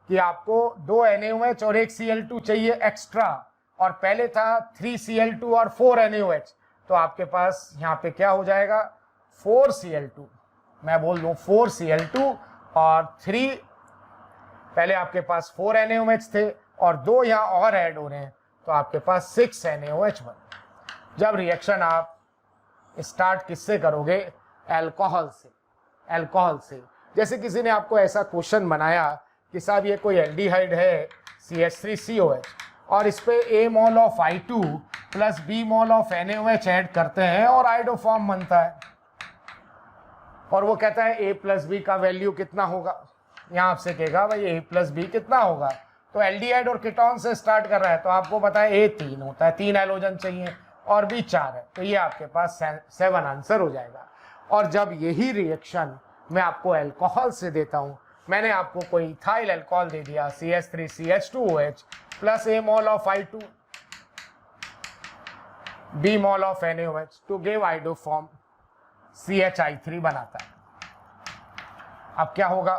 कि आपको 2 NaOH और एक Cl2 चाहिए एक्स्ट्रा, और पहले था 3 Cl2 और 4 NaOH, तो आपके पास यहाँ पे क्या हो जाएगा, 4 Cl2, मैं बोल दूं 4 Cl2 और 3, पहले आपके पास 4 NaOH थे और 2 यहाँ और ऐड हो रहे हैं, तो आपके पास 6 NaOH बन। जब रिएक्शन आप स्टार्ट किससे करोगे, अल्कोहल से। जैसे किसी ने आपको ऐसा क्वेश्चन बनाया कि साहब ये कोई एल्डिहाइड है CH3COH और इस पे A mole of I2 plus B mole of NaOH add करते हैं और आइडोफॉर्म बनता है, और वो कहता है A प्लस B का वैल्यू कितना होगा, यहाँ आपसे कहेगा भाई A प्लस B कितना होगा, तो एल्डिहाइड और कीटोन से स्टार्ट कर रहा है, तो आपको पता है A 3 होता है, 3 हाइड्रोजन चाहिए और B 4 है, तो ये आपके पास 7 आंसर हो जाएगा। और जब यही रिएक्शन मैं आपको अल्कोहल से देता हूँ, मैंने आपको कोई इथाइल अल्कोहल दे दिया CH3CH2OH plus A mole of I2 B mole of NaOH to give iodoform CHI3 बनाता है। अब क्या होगा,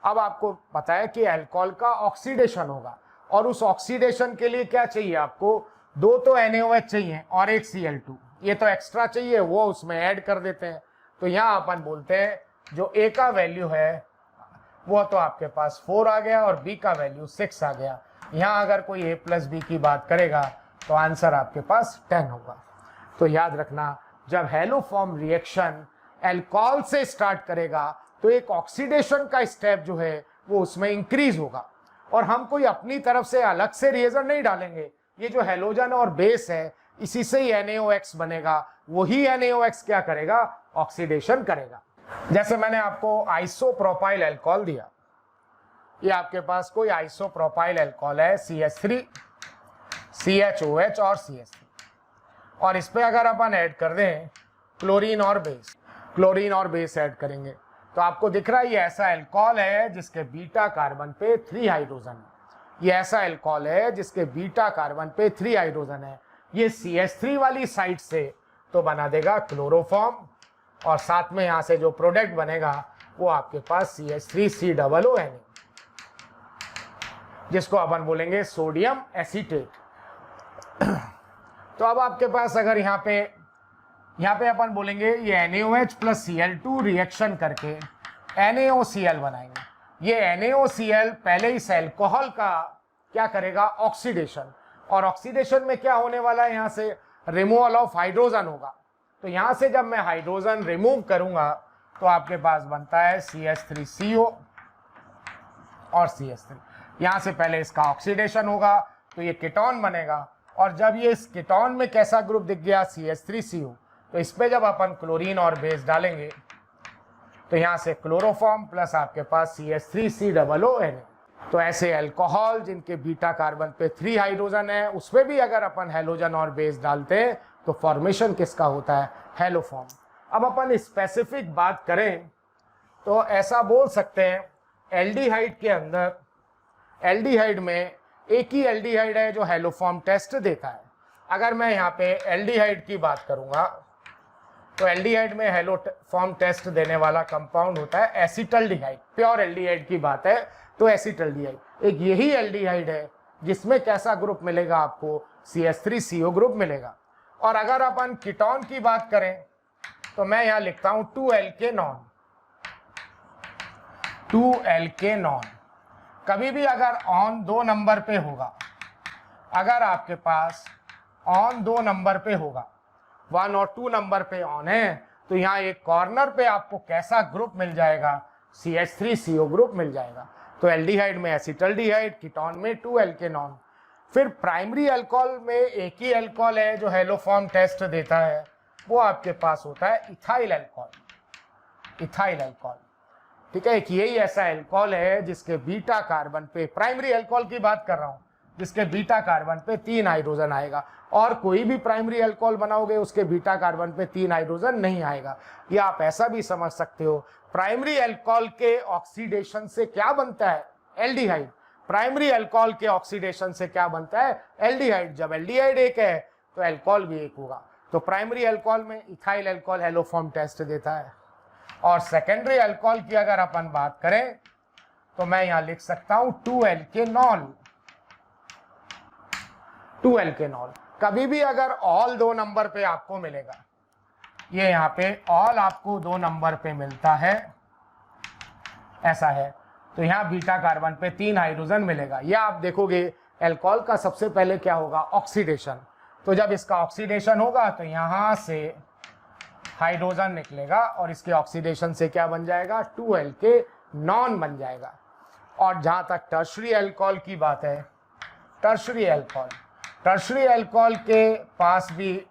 अब आपको पता है कि अल्कोहल का ऑक्सीडेशन होगा, और उस ऑक्सीडेशन के लिए क्या चाहिए आपको, 2 तो NaOH चाहिए और एक Cl2, ये तो एक्स्ट्रा चाहिए, वो उसमें ऐड कर देते हैं। तो यहाँ अपन बोलते हैं जो A का वैल्यू है वो तो आपके पास 4 आ गया और B का वैल्यू 6 आ गया। यहाँ अगर कोई A प्लस B की बात करेगा तो आंसर आपके पास 10 होगा। तो याद रखना, जब हेलोफॉर्म रिएक्शन अल्कोहल से स्टार्ट करेगा तो एक ऑक्सीडेशन का स्टेप जो है वो उसमें इंक्रीज होगा, और हम कोई अपनी तरफ से अलग से रिएजेंट नहीं डालेंगे, ये जो हेलोजन और बेस है इसी से ही NaOH बनेगा, वही NaOH क्या करेगा, ऑक्सीडेशन करेगा। जैसे मैंने आपको आइसोप्रोपाइल अल्कोहल दिया, ये आपके पास कोई आइसोप्रोपाइल अल्कोहल है CH3 CHOH और CH3, और इस पे अगर अपन ऐड कर दें क्लोरीन और बेस ऐड करेंगे तो आपको दिख रहा है ये ऐसा अल्कोहल है जिसके बीटा कार्बन पे 3 हाइड्रोजन है। ये ऐसा अल्कोहल है जिसके बीटा कार्बन पे 3 हाइड्रोजन है। ये CH3 वाली साइड से तो बना देगा क्लोरोफॉर्म, और साथ में यहाँ से जो प्रोडक्ट बनेगा वो आपके पास CH3COONA, जिसको अपन बोलेंगे सोडियम एसीटेट। तो अब आपके पास अगर यहाँ पे अपन बोलेंगे ये NaOH प्लस Cl2 रिएक्शन करके NaOCl बनाएंगे। ये NaOCl पहले इस अल्कोहल का क्या करेगा, ऑक्सीडेशन, और ऑक्सीडेशन में क्या होने वाला है, यहाँ से रिमूवल ऑफ हाइड्रोजन होगा। तो यहाँ से जब मैं हाइड्रोजन रिमूव करूंगा तो आपके पास बनता है CH3CO और CH3। यहाँ से पहले इसका ऑक्सीडेशन होगा तो ये कीटोन बनेगा, और जब ये इस कीटोन में कैसा ग्रुप दिख गया, CH3CO, तो इस पे जब अपन क्लोरीन और बेस डालेंगे तो यहाँ से क्लोरोफॉर्म प्लस आपके पास CH3COONA। तो ऐसे अल्कोहल जिनके बीटा कार्बन पे 3 हाइड्रोजन है, उसमें भी अगर अपन हेलोजन और बेस डालते हैं तो फॉर्मेशन किसका होता है, हेलोफॉर्म। अब अपन स्पेसिफिक बात करें तो ऐसा बोल सकते हैं एल्डिहाइड के अंदर, एल्डिहाइड में एक ही एल्डिहाइड है जो हेलोफॉर्म टेस्ट देता है। अगर मैं यहाँ पे एल्डिहाइड की बात करूंगा तो एल्डिहाइड में हेलोफॉर्म टेस्ट देने वाला कंपाउंड होता है एसिटल्डिहाइड। प्योर एल्डिहाइड की बात है तो एसिटल्डिहाइड एक यही एल्डिहाइड है जिसमें कैसा ग्रुप मिलेगा आपको, CH3CO ग्रुप मिलेगा। और अगर अपन कीटोन की बात करें तो मैं यहाँ लिखता हूं 2 नॉन। कभी भी अगर ऑन 2 नंबर पे होगा, अगर आपके पास ऑन 2 नंबर पे होगा, 1 और 2 नंबर पे ऑन है, तो यहाँ एक कॉर्नर पे आपको कैसा ग्रुप मिल जाएगा, CH3CO ग्रुप मिल जाएगा। तो एल्डिहाइड में एसिटल्डिहाइड, कीटोन में 2 नॉन। फिर प्राइमरी अल्कोहल में एक ही अल्कोहल है जो हेलोफॉर्म टेस्ट देता है, वो आपके पास होता है इथाइल अल्कोहल। ठीक है, एक यही ऐसा अल्कोहल है जिसके बीटा कार्बन पे, प्राइमरी अल्कोहल की बात कर रहा हूं, जिसके बीटा कार्बन पे 3 हाइड्रोजन आएगा। और कोई भी प्राइमरी अल्कोहल बनाओगे उसके बीटा कार्बन पे 3 हाइड्रोजन नहीं आएगा। या आप ऐसा भी समझ सकते हो, प्राइमरी अल्कोहल के ऑक्सीडेशन से क्या बनता है, एल्डिहाइड। प्राइमरी अल्कोहल के ऑक्सीडेशन से क्या बनता है, एल्डिहाइड। जब एल्डिहाइड एक है तो अल्कोहल भी एक होगा। तो प्राइमरी अल्कोहल में इथाइल अल्कोहल हेलोफॉर्म टेस्ट देता है। और सेकेंडरी अल्कोहल की अगर अपन बात करें तो मैं यहां लिख सकता हूं 2 कभी भी अगर ऑल 2 नंबर पे आपको मिलेगा, ये यहाँ पे ऑल आपको 2 नंबर पे मिलता है, ऐसा है, तो यहाँ बीटा कार्बन पे 3 हाइड्रोजन मिलेगा। या आप देखोगे अल्कोहल का सबसे पहले क्या होगा, ऑक्सीडेशन। तो जब इसका ऑक्सीडेशन होगा तो यहाँ से हाइड्रोजन निकलेगा और इसके ऑक्सीडेशन से क्या बन जाएगा, 2 नॉन बन जाएगा। और जहां तक टर्शरी अल्कोहल की बात है, टर्शरी अल्कोहल के पास भी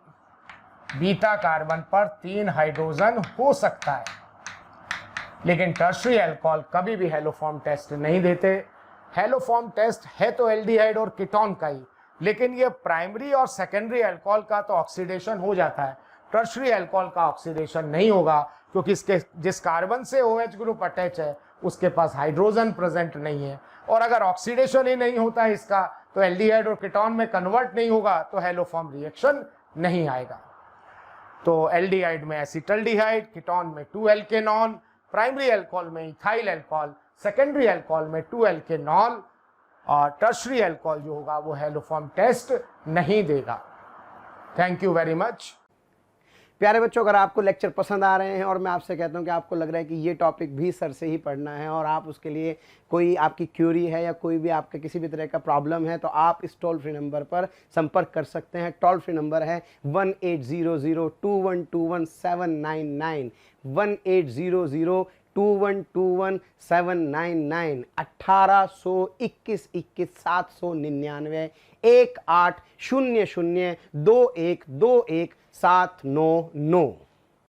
बीटा कार्बन पर 3 हाइड्रोजन हो सकता है, लेकिन टर्शरी अल्कोहल कभी भी हेलोफॉर्म टेस्ट नहीं देते। हेलोफॉर्म टेस्ट है तो एल्डिहाइड और कीटोन का ही, लेकिन ये प्राइमरी और सेकेंडरी अल्कोहल का तो ऑक्सीडेशन हो जाता है, टर्शरी अल्कोहल का ऑक्सीडेशन नहीं होगा, क्योंकि इसके जिस कार्बन से OH ग्रुप अटैच है उसके पास हाइड्रोजन प्रेजेंट नहीं है। और अगर ऑक्सीडेशन ही नहीं होता है इसका, तो एल्डिहाइड और कीटोन में कन्वर्ट नहीं होगा, तो हेलोफॉर्म रिएक्शन नहीं आएगा। तो एल्डिहाइड में एसिटल्डिहाइड, कीटोन में 2 नॉन, प्राइमरी अल्कोहल में इथाइल अल्कोहल, सेकेंडरी अल्कोहल में 2 नॉन, और टर्शरी अल्कोहल जो होगा वो हेलोफॉर्म टेस्ट नहीं देगा। Thank you very much. प्यारे बच्चों, अगर आपको लेक्चर पसंद आ रहे हैं और मैं आपसे कहता हूं कि आपको लग रहा है कि ये टॉपिक भी सर से ही पढ़ना है और आप उसके लिए कोई आपकी क्यूरी है या कोई भी आपका किसी भी तरह का प्रॉब्लम है, तो आप इस टोल फ्री नंबर पर संपर्क कर सकते हैं। टोल फ्री नंबर है 18002121 799, 1800 2121 1821 799 1800 2121 799।